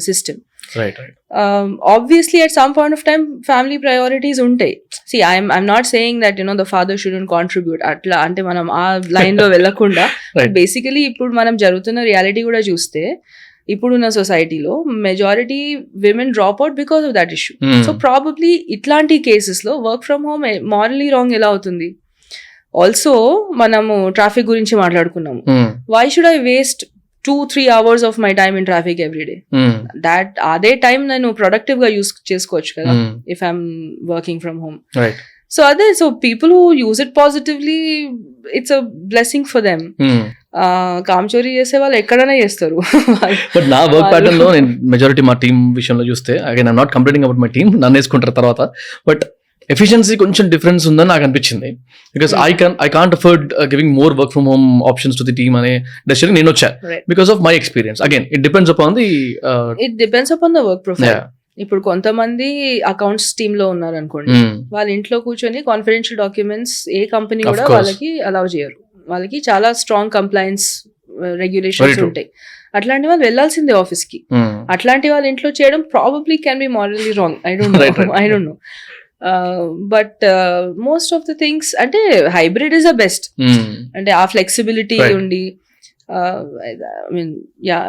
system. Right. Obviously at some point of time family priorities ఉంటాయి. See, I'm not saying that the father shouldn't contribute అట్లా అంటే మనం ఆ line లో వెళ్ళకుండా basically ఇప్పుడు మనం జరుగుతున్న రియాలిటీ కూడా చూస్తే ఇప్పుడున్న సొసైటీలో majority women drop out because of that issue. So probably ఇట్లాంటి కేసెస్ లో work from home morally wrong ఎలా అవుతుంది? ఆల్సో మనము ట్రాఫిక్ గురించి మాట్లాడుకున్నాము. Why should I waste 2-3 hours of my time in traffic every day? That అదే time నేను productive గా యూస్ చేసుకోవచ్చు కదా if I'm working from home. Right. So people who use it positively, it's a blessing for them. కామ్చోరీ చేసే వాళ్ళు ఎక్కడైనా చేస్తారు. But నా వర్క్ ప్యాటర్న్ లో నేను మెజారిటీ మా టీమ్ విషయంలో చూస్తే again I'm not complaining about my team, నన్ను వేసుకుంటారు తర్వాత, బట్ ఎఫిషియన్సీ కొంచెం డిఫరెన్స్ ఉందని నాకు అనిపించింది. Because I can't afford giving more work from home options to the team అనే డెసిషన్ నేను వచ్చా because of my experience. Again it depends upon the work profile. ఇప్పుడు కొంతమంది అకౌంట్స్ టీమ్ లో ఉన్నారు అనుకోండి, వాళ్ళ ఇంట్లో కూర్చొని కాన్ఫిడెన్షియల్ డాక్యుమెంట్స్ ఏ కంపెనీ కూడా వాళ్ళకి అలౌ చేయరు. వాళ్ళకి చాలా స్ట్రాంగ్ కంప్లైన్స్ రెగ్యులేషన్స్ ఉంటాయి. అట్లాంటి వాళ్ళు వెళ్లాల్సిందే ఆఫీస్ కి. అట్లాంటి వాళ్ళ ఇంట్లో చేయడం probably can be morally wrong. I don't know. But most of the things అంటే హైబ్రిడ్ ఇస్ ద బెస్ట్. అంటే ఆ ఫ్లెక్సిబిలిటీ ఉండి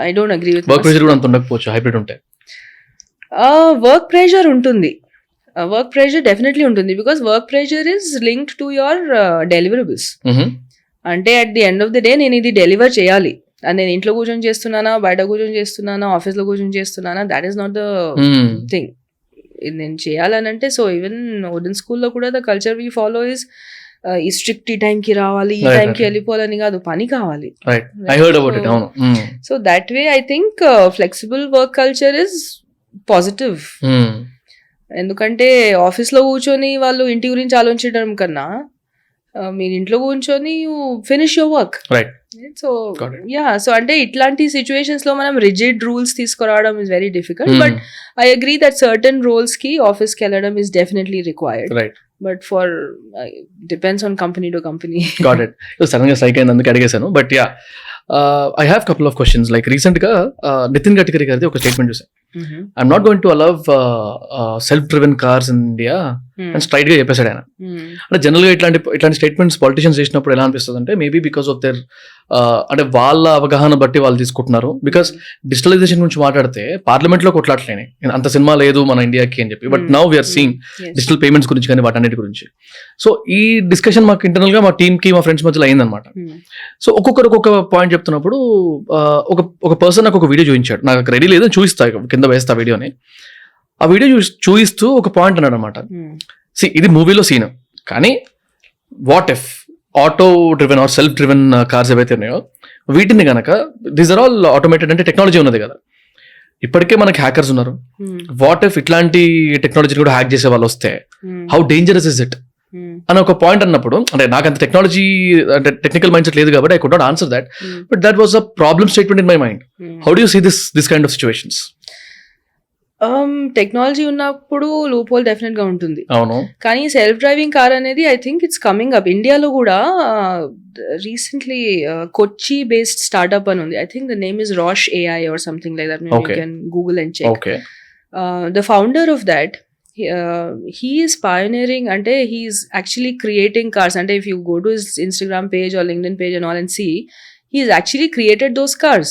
I don't agree with work pressure కూడా అంత ఉండకపోవచ్చు హైబ్రిడ్ ఉంటే. వర్క్ ప్రెషర్ ఉంటుంది, వర్క్ ప్రెషర్ డెఫినెట్లీ ఉంటుంది, because work pressure is linked to your deliverables. అంటే at the end of the day నేను ఇది డెలివర్ చేయాలి, నేను ఇంట్లో కూర్చొని చేస్తున్నానా, బయట కూర్చొని చేస్తున్నానా, ఆఫీస్ లో కూర్చొని చేస్తున్నానా, that is not the thing. నేను చేయాలనంటే సో ఈవెన్ ఓడెన్ స్కూల్లో కూడా the culture we follow is ఈ స్ట్రిక్ట్ ఈ టైంకి రావాలి, ఈ టైంకి వెళ్ళిపోవాలని కాదు, పని కావాలి. So that way I think flexible work culture is positive. ఎందుకంటే ఆఫీస్ లో కూర్చొని వాళ్ళు ఇంటి గురించి ఆలోచించడం కన్నా మీరు ఇంట్లో కూర్చొని you finish your work. So so అంటే ఇట్లాంటి సిచ్యువేషన్స్ లో మనం రిజిడ్ రూల్స్ తీసుకురావడం is very difficult. But I agree that certain roles కి ఆఫీస్ కి వెళ్ళడం is definitely required. But for depends on company to company. Sudden గా స్ట్రైక్ అయింది అందుకే అడిగేశాను. But yeah I have couple of questions. Like recent గా నితిన్ గడ్కరీ గారిది ఒక స్టేట్మెంట్ చూసాను, I'm not going to allow self driven cars in India అని straight గా చెప్పేశాడు ఆయన. అంటే జనరల్ గా ఇట్లాంటి స్టేట్మెంట్స్ పాలిటిషియన్స్ చేసినప్పుడు ఎలా అనిపిస్తుంది అంటే మేబీ బికాస్ ఆఫ్ దేర్ అంటే వాళ్ళ అవగాహన బట్టి వాళ్ళు తీసుకుంటున్నారు. బికాస్ డిజిటలైజేషన్ గురించి మాట్లాడితే పార్లమెంట్ లో కొట్లాట్లేని అంత సినిమా లేదు మన ఇండియాకి అని చెప్పి, but now we're seeing digital payments గురించి కానీ వాటన్నిటి గురించి. సో ఈ డిస్కషన్ మాకు ఇంటర్నల్ గా మా టీమ్ కి మా ఫ్రెండ్స్ మధ్యలో అయిందనమాట. సో ఒక్కొక్కరు ఒక్కొక్క పాయింట్ చెప్తున్నప్పుడు ఒక పర్సన్ నాకు ఒక వీడియో చూపించాడు, నాకు రెడీ లేదని చూపిస్తా కింద వేస్తా వీడియోని. ఆ వీడియో చూపిస్తూ ఒక పాయింట్ అన్నాడు అనమాట, ఇది మూవీలో సీన్, కానీ what if auto driven or self driven cars ఏవైతే ఉన్నాయో వీటిని గనక దీస్ ఆర్ ఆల్ ఆటోమేటెడ్, అంటే టెక్నాలజీ ఉన్నది కదా, ఇప్పటికే మనకి హ్యాకర్స్ ఉన్నారు, వాట్ ఇఫ్ ఇట్లాంటి టెక్నాలజీ కూడా హ్యాక్ చేసే వాళ్ళు వస్తే హౌ డేంజరస్ ఇస్ ఇట్? అని ఒక పాయింట్ అన్నప్పుడు, అంటే నాకు అంత టెక్నాలజీ అంటే టెక్నికల్ మైండ్ సెట్ లేదు కాబట్టి I could not answer that, but that was a problem statement in my mind. How do you see this kind of situations? Technology ఉన్నప్పుడు లూప్ హోల్ డెఫినెట్ గా ఉంటుంది. అవును, కానీ సెల్ఫ్ డ్రైవింగ్ కార్ అనేది I think it's coming up. ఇండియాలో కూడా recently Kochi based startup అని ఉంది. I think the name is Rash AI or something like that. You can Google and check. Okay. The founder of that, he is pioneering, ante he is actually creating cars. Ante if you go to his Instagram page or LinkedIn page and all and see, he's actually created those cars.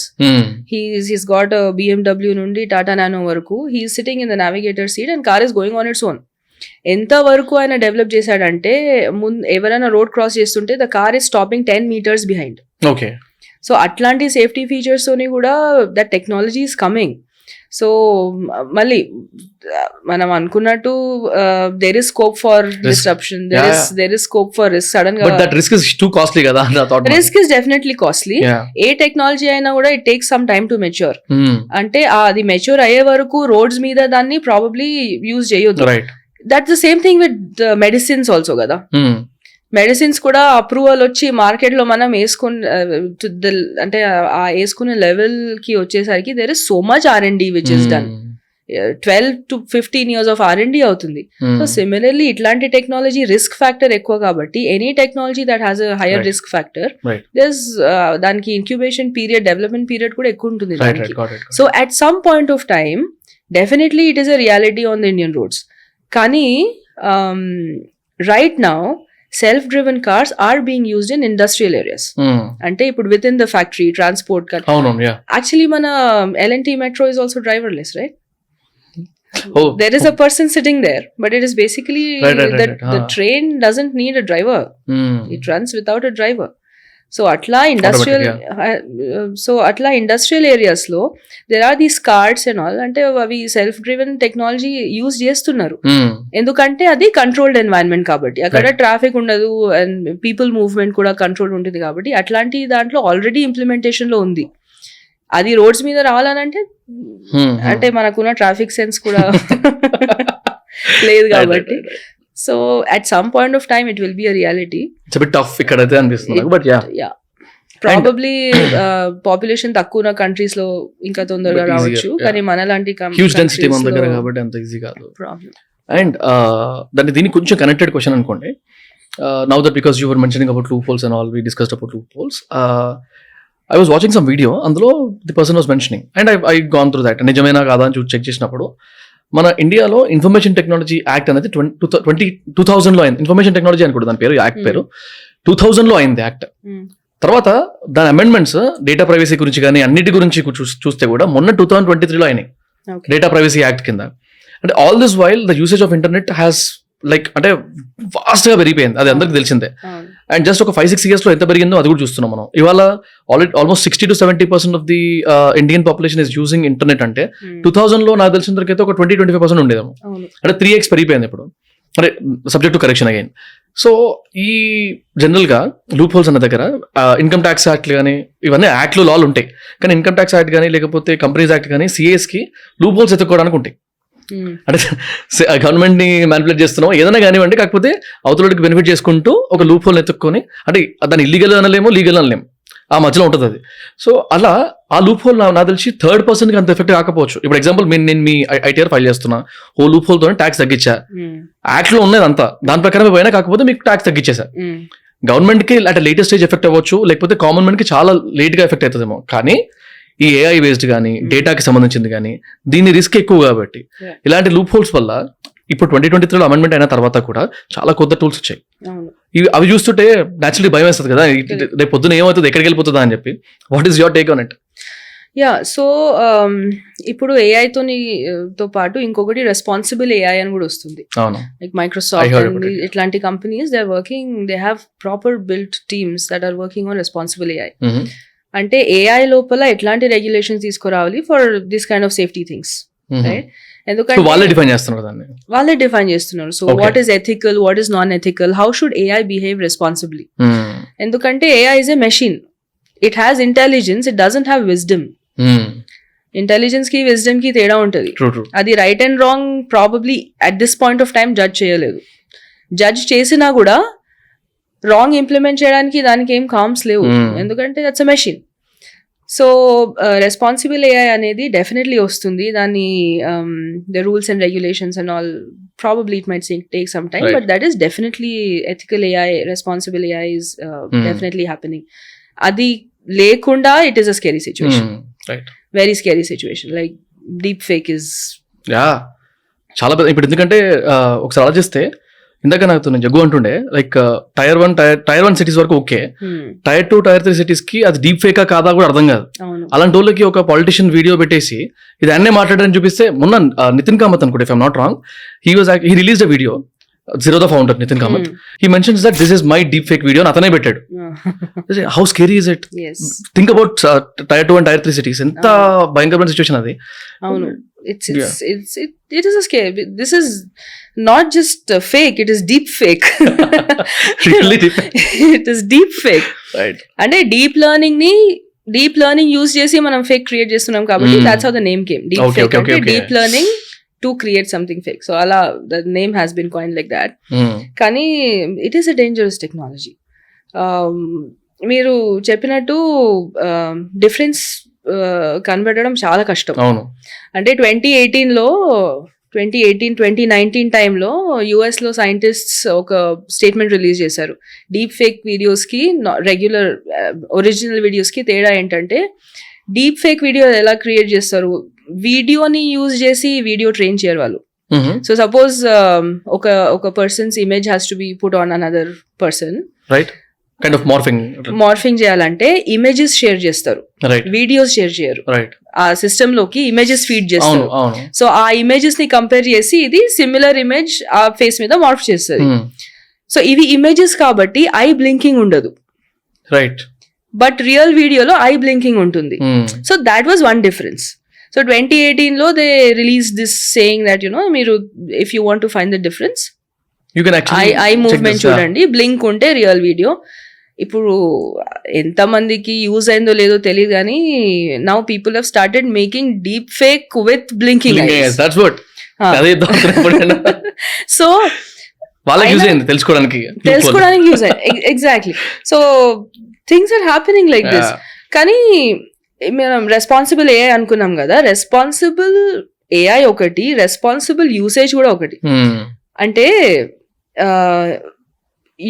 He's got a BMW nundi Tata Nano varaku. He's sitting in the navigator seat and car is going on its own. ఎంత వరకు ఆయన develop చేశాడంటే, ఎవరైనా road cross చేస్తుంటే the car is stopping 10 meters behind. Okay. So అట్లాంటి safety features తోని కూడా that technology is coming. So మళ్ళీ మనం అనుకున్నట్టు there is scope for disruption, there is scope for risk. Sudden గా that risk is too costly కదా. Risk is definitely costly. ఏ technology అయినా కూడా it takes some time to mature. అంటే అది మెచ్యూర్ అయ్యే వరకు రోడ్స్ మీద దాన్ని ప్రాబబ్లీ యూజ్ చేయొద్దు. That's the same thing with medicines also కదా. మెడిసిన్స్ కూడా అప్రూవల్ వచ్చి మార్కెట్ లో మనం అంటే ఆ వేసుకునే లెవెల్ కి వచ్చేసరికి there is so much R&D which is done. 12 to 15 years of R&D అవుతుంది. సో సిమిలర్లీ ఇట్లాంటి టెక్నాలజీ రిస్క్ ఫ్యాక్టర్ ఎక్కువ కాబట్టి any technology that has a higher risk factor, దానికి ఇంక్యుబేషన్ పీరియడ్, డెవలప్మెంట్ పీరియడ్ కూడా ఎక్కువ ఉంటుంది దానికి. So at some point of time definitely it is a reality on the Indian roads. కానీ right now self-driven cars are being used in industrial areas. Ante ipudu within the factory transport car. Actually mana L&T metro is also driverless, right? There is a person sitting there, but it is basically the train doesn't need a driver. It runs without a driver. So atla industrial areas lo there are these carts and all, ante avi self driven technology use chestunnaru. Endukante adi controlled environment kabatti akada traffic undadu and people movement kuda controlled untundi kabatti atlanti dantlo already implementation lo undi. Adi roads meeda ravalante ante manakuna traffic sense kuda లేదు కాబట్టి. So at some point of time it will be a reality. It's a bit tough ikkadaithe anpistundi, but yeah probably population తక్కువ countries లో ఇంకా తొందరగా రావచ్చు, కానీ మన లాంటి హ్యూజ్ డెన్సిటీ మన దగ్గర కాబట్టి అంత ఈజీ కాదు ప్రాబ్లం. అండ్ దీనికి కొంచెం కనెక్టెడ్ క్వశ్చన్ అనుకోండి. Now that because you were mentioning about loopholes and all, we discussed about loopholes. I was watching some video, అందులో the person was mentioning and I gone through that. నిజమేనా కాదా అని check చేసినప్పుడు మన ఇండియాలో information technology act అనేది 2000లో అయింది. Information technology అని కూడా దాని పేరు, యాక్ట్ పేరు 2000లో అయింది యాక్ట్. తర్వాత దాని అమెండ్మెంట్స్ డేటా ప్రైవసీ గురించి కానీ అన్నిటి గురించి చూస్తే కూడా మొన్న 2023లో అయినాయి డేటా ప్రైవసీ యాక్ట్ కింద. అంటే all this while the usage of internet has అంటే ఫాస్ట్ గా పెరిగిపోయింది, అది అందరికి తెలిసిందే. అండ్ జస్ట్ ఒక 5-6 years లో ఎంత పెరిగిందో అది కూడా చూస్తున్నాం మనం. ఇవాళ almost 60 to 70% of the Indian population is using internet. అంటే 2000లో నాకు తెలిసిన వరకు అయితే ఒక 20-25% ఉండేదేమో, అంటే 3x పెరిగిపోయింది ఇప్పుడు. అంటే subject to correction again. So ఈ జనరల్ గా లూప్ హోల్స్ అన్న దగ్గర ఇన్కమ్ ట్యాక్స్ యాక్ట్ కానీ ఇవన్నీ యాక్ట్లు లాలు ఉంటాయి, కానీ ఇన్కమ్ ట్యాక్స్ యాక్ట్ కానీ లేకపోతే కంపెనీస్ యాక్ట్ కానీ సిఏఎస్ కి లూప్ హోల్స్ ఎత్తుకోవడానికి ఉంటాయి. అంటే గవర్నమెంట్ ని మ్యానిపులేట్ చేస్తున్నాం ఏదైనా కానివ్వండి, కాకపోతే అవతలకి బెనిఫిట్ చేసుకుంటూ ఒక లూప్ హోల్ ఎత్తుక్కొని, అంటే దాన్ని ఇల్లీగల్ అనలేమో లీగల్ అనలేము, ఆ మధ్యలో ఉంటుంది అది. సో అలా ఆ లూప్ హోల్ నాకు తెలిసి థర్డ్ పర్సన్ కి అంత ఎఫెక్ట్ కాకపోవచ్చు. ఇప్పుడు ఎగ్జాంపుల్ నేను మీ ITR ఫైల్ చేస్తున్నా, ఓ లూప్ హోల్ తోనే ట్యాక్స్ తగ్గించా, యాక్ట్ లో ఉన్నది అంతా దాని ప్రకారమే పోయినా, కాకపోతే మీకు ట్యాక్స్ తగ్గించేసా. గవర్నమెంట్ కి అట్ లేటెస్ట్ స్టేజ్ ఎఫెక్ట్ అవ్వచ్చు, లేకపోతే కామన్ మ్యాన్ కి చాలా లేట్ గా ఎఫెక్ట్ అవుతుందేమో. కానీ ఈ AI బేస్డ్ కానీ డేటాకి సంబంధించింది కానీ దీని రిస్క్ ఎక్కువ కాబట్టి ఇలాంటి లూప్ హోల్స్ వల్ల ఇప్పుడు 2023లో అమెండ్మెంట్ అయిన తర్వాత కూడా చాలా కొత్త టూల్స్ వచ్చాయి. అవి చూస్తుంటే నేచురల్లీ భయం వేస్తుంది కదా, రేపు పొద్దున ఏమవుతుంది, ఎక్కడికి వెళ్ళిపోతుందా అని చెప్పి. What is your take on it? So ఇప్పుడు AI తో పాటు ఇంకొకటి రెస్పాన్సిబుల్ AI అని కూడా వస్తుంది. లైక్ మైక్రోసాఫ్ట్ ఇట్లాంటి companies they are working, they have proper built teams that are working on responsible AI. అంటే AI లోపల ఎట్లాంటి రెగ్యులేషన్స్ తీసుకురావాలి for this kind of safety things, right? ఎందుకంటే వాళ్ళే డిఫైన్ చేస్తున్నారు. So what is ethical, what is non ethical, how should AI behave responsibly? ఎందుకంటే AI is a machine, it has intelligence, it doesn't have wisdom. Intelligence కి wisdom కి తేడా ఉంటుంది. అది right and wrong probably at this point of time judge చేయలేదు. Judge చేసినా కూడా wrong implement చేయడానికి దానికి ఏం కామ్స్ లేవు, ఎందుకంటే that's a machine. So responsible AI అనేది డెఫినెట్లీ వస్తుంది. దాన్ని the rules and regulations and all probably it might take some time, but that is definitely ethical AI, responsible AI is definitely happening. అది లేకుండా it is a scary situation, very scary situation. Like deep fake is చాలా పెద్ద. ఇప్పుడు ఎందుకంటే ఒకసారి ఆలోచిస్తే ఇందాక నాకు నేను జగ్గు అంటుండే లైక్ టైర్ 1 సిటీస్ వరకు ఓకే, టైర్ 2 టైర్ 3 సిటీస్ కి అది డీప్ ఫేకా కాదా కూడా అర్థం కాదు. అలాంటి వాళ్ళకి ఒక పొలిటీషియన్ వీడియో పెట్టేసి ఇది అన్నే మాట్లాడారని చూపిస్తే, మొన్న నితిన్ కామత్ అనుకుంటే if I'm not wrong, he released a video, Zero the founder Nitin Kamath, he mentions that this is my deep fake video and అతనే పెట్టాడు. How scary is it? Yes. Think about tier 2 and tier 3 cities. ఎంత భయంకరమైన situation అది. అవును, it is a scare. This is not just fake, it is deep fake. Really deep. It is deep fake. Right. అంటే deep learning use చేసి మనం fake create చేస్తున్నాం కాబట్టి that's how the name came. Deep fake అంటే deep learning to create something fake. So ala the name has been coined like that. Kani it is a dangerous technology. మీరు చెప్పినట్టు difference కనబడడం చాలా కష్టం. అంటే 2019 టైంలో యుఎస్లో సైంటిస్ట్స్ ఒక స్టేట్మెంట్ రిలీజ్ చేశారు. డీప్ ఫేక్ వీడియోస్కి రెగ్యులర్ ఒరిజినల్ వీడియోస్కి తేడా ఏంటంటే, డీప్ ఫేక్ వీడియో ఎలా క్రియేట్ చేస్తారు, వీడియోని యూజ్ చేసి వీడియో ట్రైన్ చేయరు వాళ్ళు. సో సపోజ్ ఒక persons image has to be put on another person, right? Kind of morphing చేయాలంటే ఇమేజెస్ షేర్ చేస్తారు, వీడియోస్ షేర్ చేయరు. ఆ సిస్టమ్ లోకి ఇమేజెస్ ఫీడ్ చేస్తారు. సో ఆ ఇమేజెస్ ని కంపేర్ చేసి ఇది సిమిలర్ ఇమేజ్ ఆ ఫేస్ మీద మార్ఫ్ చేస్తుంది. సో ఇవి ఇమేజెస్ కాబట్టి ఐ బ్లింకింగ్ ఉండదు, రైట్? బట్ రియల్ వీడియోలో ఐ బ్లింకింగ్ ఉంటుంది. So that was one difference. So 2018లో they release this saying that మీరు if you want to find the difference, eye movement చూడండి, బ్లింక్ ఉంటే రియల్ వీడియో. ఇప్పుడు ఎంత మందికి యూజ్ అయిందో లేదో తెలియదు కానీ now people have started making deep fake with blinking. So తెలుసుకోవడానికి యూజ్ అయ్యింది. Exactly. So things are happening like this. కానీ మనం రెస్పాన్సిబుల్ ఏఐ అనుకున్నాం కదా, రెస్పాన్సిబుల్ ఏఐ ఒకటి, రెస్పాన్సిబుల్ యూసేజ్ కూడా ఒకటి. అంటే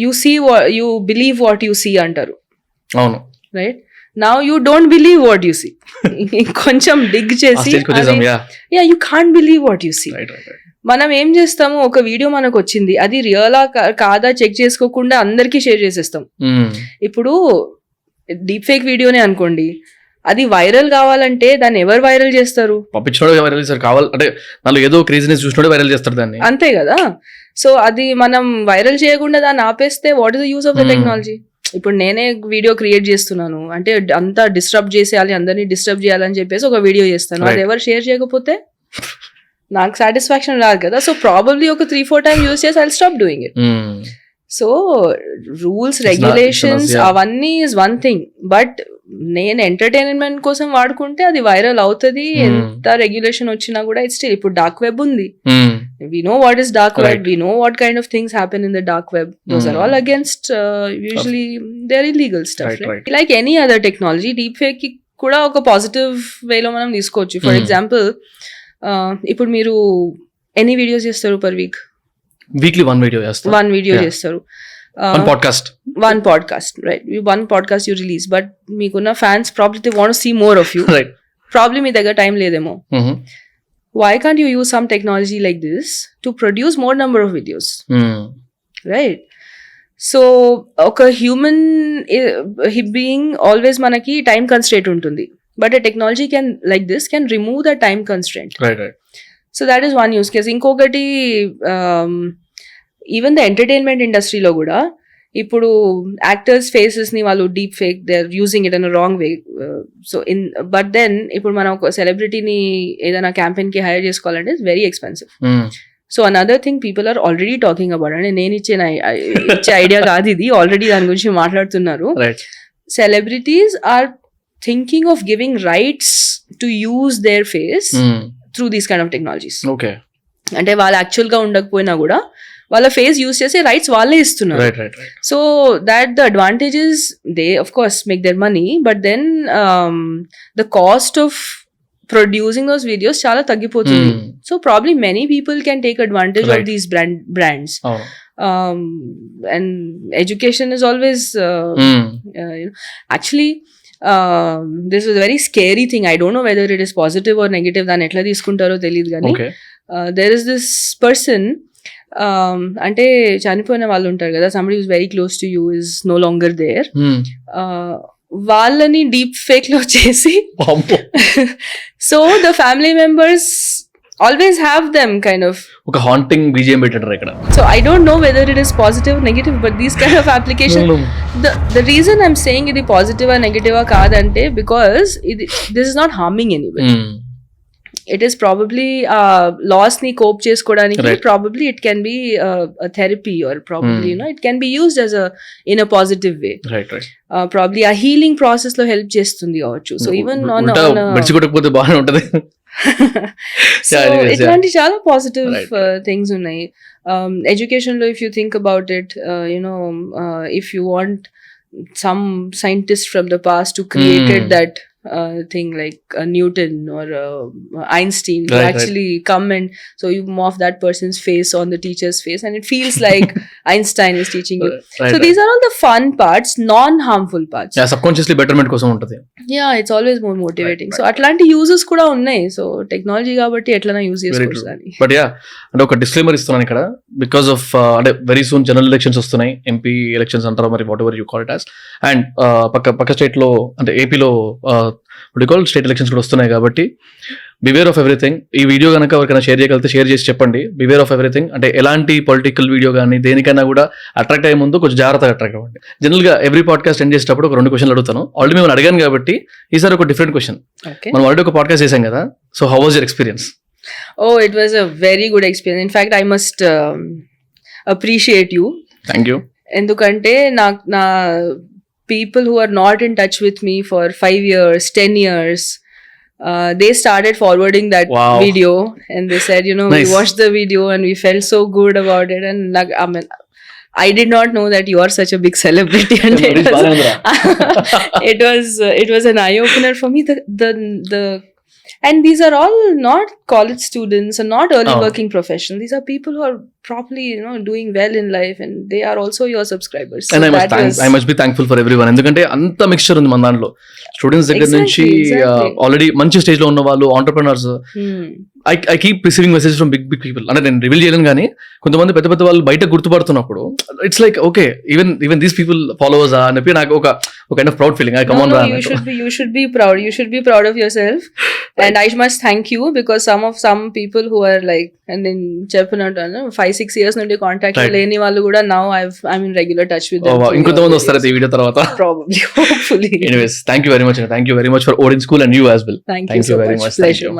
you believe what you see అంటారు, అవును, right? Now you don't believe what you see. కొంచెం డిగ్ చేసి you can't believe what you see. మనం ఏం చేస్తాము, ఒక వీడియో మనకు వచ్చింది, అది రియలా కాదా చెక్ చేసుకోకుండా అందరికీ షేర్ చేసేస్తాం. ఇప్పుడు డీప్ ఫేక్ వీడియోనే అనుకోండి, అది వైరల్ కావాలంటే దాన్ని ఎవరు వైరల్ చేస్తారు? ఏదో క్రేజీనెస్ చూసినోడే వైరల్ చేస్తారు దాన్ని, అంతే కదా. సో అది మనం వైరల్ చేయకుండా దాన్ని ఆపేస్తే what is the use of the technology? ఇప్పుడు నేనే వీడియో క్రియేట్ చేస్తున్నాను అంటే అంతా డిస్టర్బ్ చేసేయాలి, అందరినీ డిస్టర్బ్ చేయాలని చెప్పేసి ఒక వీడియో చేస్తాను, అది ఎవరు షేర్ చేయకపోతే నాకు సాటిస్ఫాక్షన్ రాదు కదా. సో ప్రాబబ్లీ ఒక 3-4 టైమ్ యూజ్ చేసి I will stop doing it. So rules, regulations అవన్నీ ఈజ్ వన్ థింగ్, బట్ నేను ఎంటర్టైన్మెంట్ కోసం వాడుకుంటే అది వైరల్ అవుతుంది. ఎంత రెగ్యులేషన్ వచ్చినా కూడా ఇట్స్ స్టిల్. ఇప్పుడు డార్క్ వెబ్ ఉంది, we know what is dark web, we know what kind of things happen in the dark web. Those are all against usually they're illegal stuff, right? Like any other technology, deep fake ki kuda oka positive way lo manam teesukochu. For example, ఇప్పుడు మీరు ఎన్ని videos చేస్తారు per week? Weekly one video చేస్తారు. One podcast, right? One podcast you release, but meekunna fans probably they want to see more of you, right? Probably మీ దగ్గర time లేదేమో. Why can't you use some technology like this to produce more number of videos? Right? So oka human being always manaki time constraint untundi, but a technology can like this can remove the time constraint, right? So that is one use case. Inkokati even the entertainment industry lo kuda ఇప్పుడు actors faces ని వాళ్ళు deep fake they are using it in a wrong way. So but then ఇప్పుడు మనం ఒక సెలబ్రిటీని ఏదైనా campaign కి hire చేసుకోవాలంటే it's very expensive. So another thing people are already talking about, అంటే నేను ఇచ్చే ఐడియా కాదు ఇది, ఆల్రెడీ దాని గురించి మాట్లాడుతున్నారు. Celebrities are thinking of giving rights to use their face through these kind of technologies. Okay, అంటే వాళ్ళు యాక్చువల్ గా ఉండకపోయినా కూడా వాళ్ళ ఫేస్ యూస్ చేసి రైట్స్ వాళ్ళే ఇస్తున్నారు. Right right right so that the advantages they of course make their money, but then the cost of producing those videos చాలా తగ్గిపోతుంది. So probably many people can take advantage of these brands. And education is always actually this is a very scary thing. I don't know whether it is positive or negative. దాన్ని ఎట్లా తీసుకుంటారో తెలియదు కానీ there is this person అంటే చనిపోయిన వాళ్ళు ఉంటారు కదా, somebody who's very close to you is no longer there. వాళ్ళని డీప్ ఫేక్ లో చేసి so the family members always have them kind of ఒక హాంటింగ్ బీజిఎం పెట్టారు ఇక్కడ. So I don't know whether it is positive or negative, but these kind of applications, the reason I'm saying ఇది positive or negative కాదంటే because this is not harming anybody. It is probably loss ni cope cheskodaniki, probably it can be a therapy, or probably you know it can be used as in a positive way. Right. Probably a healing process lo help chestundi avchu. So even on మెడిచికొట్టకపోతే బాగానే ఉంటది. So ఇట్లాంటి చాలా positive things ఉన్నాయి. Education లో if you think about it, you know, if you want some scientist from the past who created that thing like Newton or Einstein to actually come and so you morph that person's face on the teacher's face and it feels like Einstein is teaching you. So these are all the fun parts, non-harmful parts. Yeah, subconsciously betterment కోసం ఉంటది. Yeah, it's always more motivating. So అట్లాంటి uses కూడా ఉన్నాయి. So technology కాబట్టి ఎట్లైనా use చేసుకోవచ్చు అని. But yeah అంటే ఒక డిస్క్లైమర్ ఇస్తున్నాను ఇక్కడ, బికాస్ ఆఫ్ అంటే వెరీ సూన్ జనరల్ ఎలక్షన్స్ వస్తున్నాయి, ఎంపీ ఎలక్షన్స్ అంటారు మరి, what ever you call it as. And పక్క స్టేట్ లో అంటే ఏపీలో స్టేట్ ఎలక్షన్స్ కూడా వస్తున్నాయి కాబట్టి బివేర్ ఆఫ్ ఎవ్రీథింగ్. ఈ వీడియో కనుక ఎవరికైనా షేర్ చేయగలిగితే షేర్ చేసి చెప్పండి. బివేర్ ఆఫ్ ఎవ్రీథింగ్ అంటే ఎలాంటి పొలిటికల్ వీడియో కానీ దేనికైనా కూడా అట్రాక్ట్ అయ్యే ముందు కొంచెం జాగ్రత్తగా అట్రాక్ట్ అవ్వండి. జనరల్ గా ఎవ్రీ పాడ్కాస్ట్ ఎండ్ చేసేటప్పుడు ఒక 2 క్వశ్చన్లు అడుగుతాను. ఆల్రెడీ మేము అడిగాను కాబట్టి ఈసారి ఒక డిఫరెంట్ క్వశ్చన్. మనం ఆల్రెడీ ఒక పాడ్కాస్ట్ చేసాం కదా, so how was your experience? Oh, it was a very good experience. In fact, I must appreciate you. Thank you. ఎందుకంటే నా people who are not in touch with me for 5 years, 10 years, they started forwarding that video and they said, you know, nice. We watched the video and we felt so good about it. And I mean, I did not know that you are such a big celebrity. And it was an eye opener for me. The and these are all not college students and not early working professionals. These are people who are properly, you know, doing well in life, and they are also your subscribers. So and I must be thankful for everyone. ఎందుకంటే అంత mixture ఉంది మన దాంట్లో, students దగ్గర నుంచి already మంచి stage లో ఉన్న వాళ్ళు, entrepreneurs. I keep receiving messages from big people. అంటే నేను రివీల్ చేయలేను కానీ కొంతమంది పెద్ద వాళ్ళు బయట గుర్తుపడుతున్నప్పుడు it's like okay, even these people followers అని చెప్పి నాకు ఒక kind of proud feeling. You should be proud. You should be proud of yourself. And I must thank you because some people who are like, and then చెప్పినట్టు 5-6 years నుండి contact లేని వాళ్ళు కూడా now I'm in regular touch with them. ఇంకొంతమంది వస్తారు ఈ video తర్వాత probably, hopefully. Anyways, thank you very much for Odin School and you as well. Thank you so very much. Pleasure.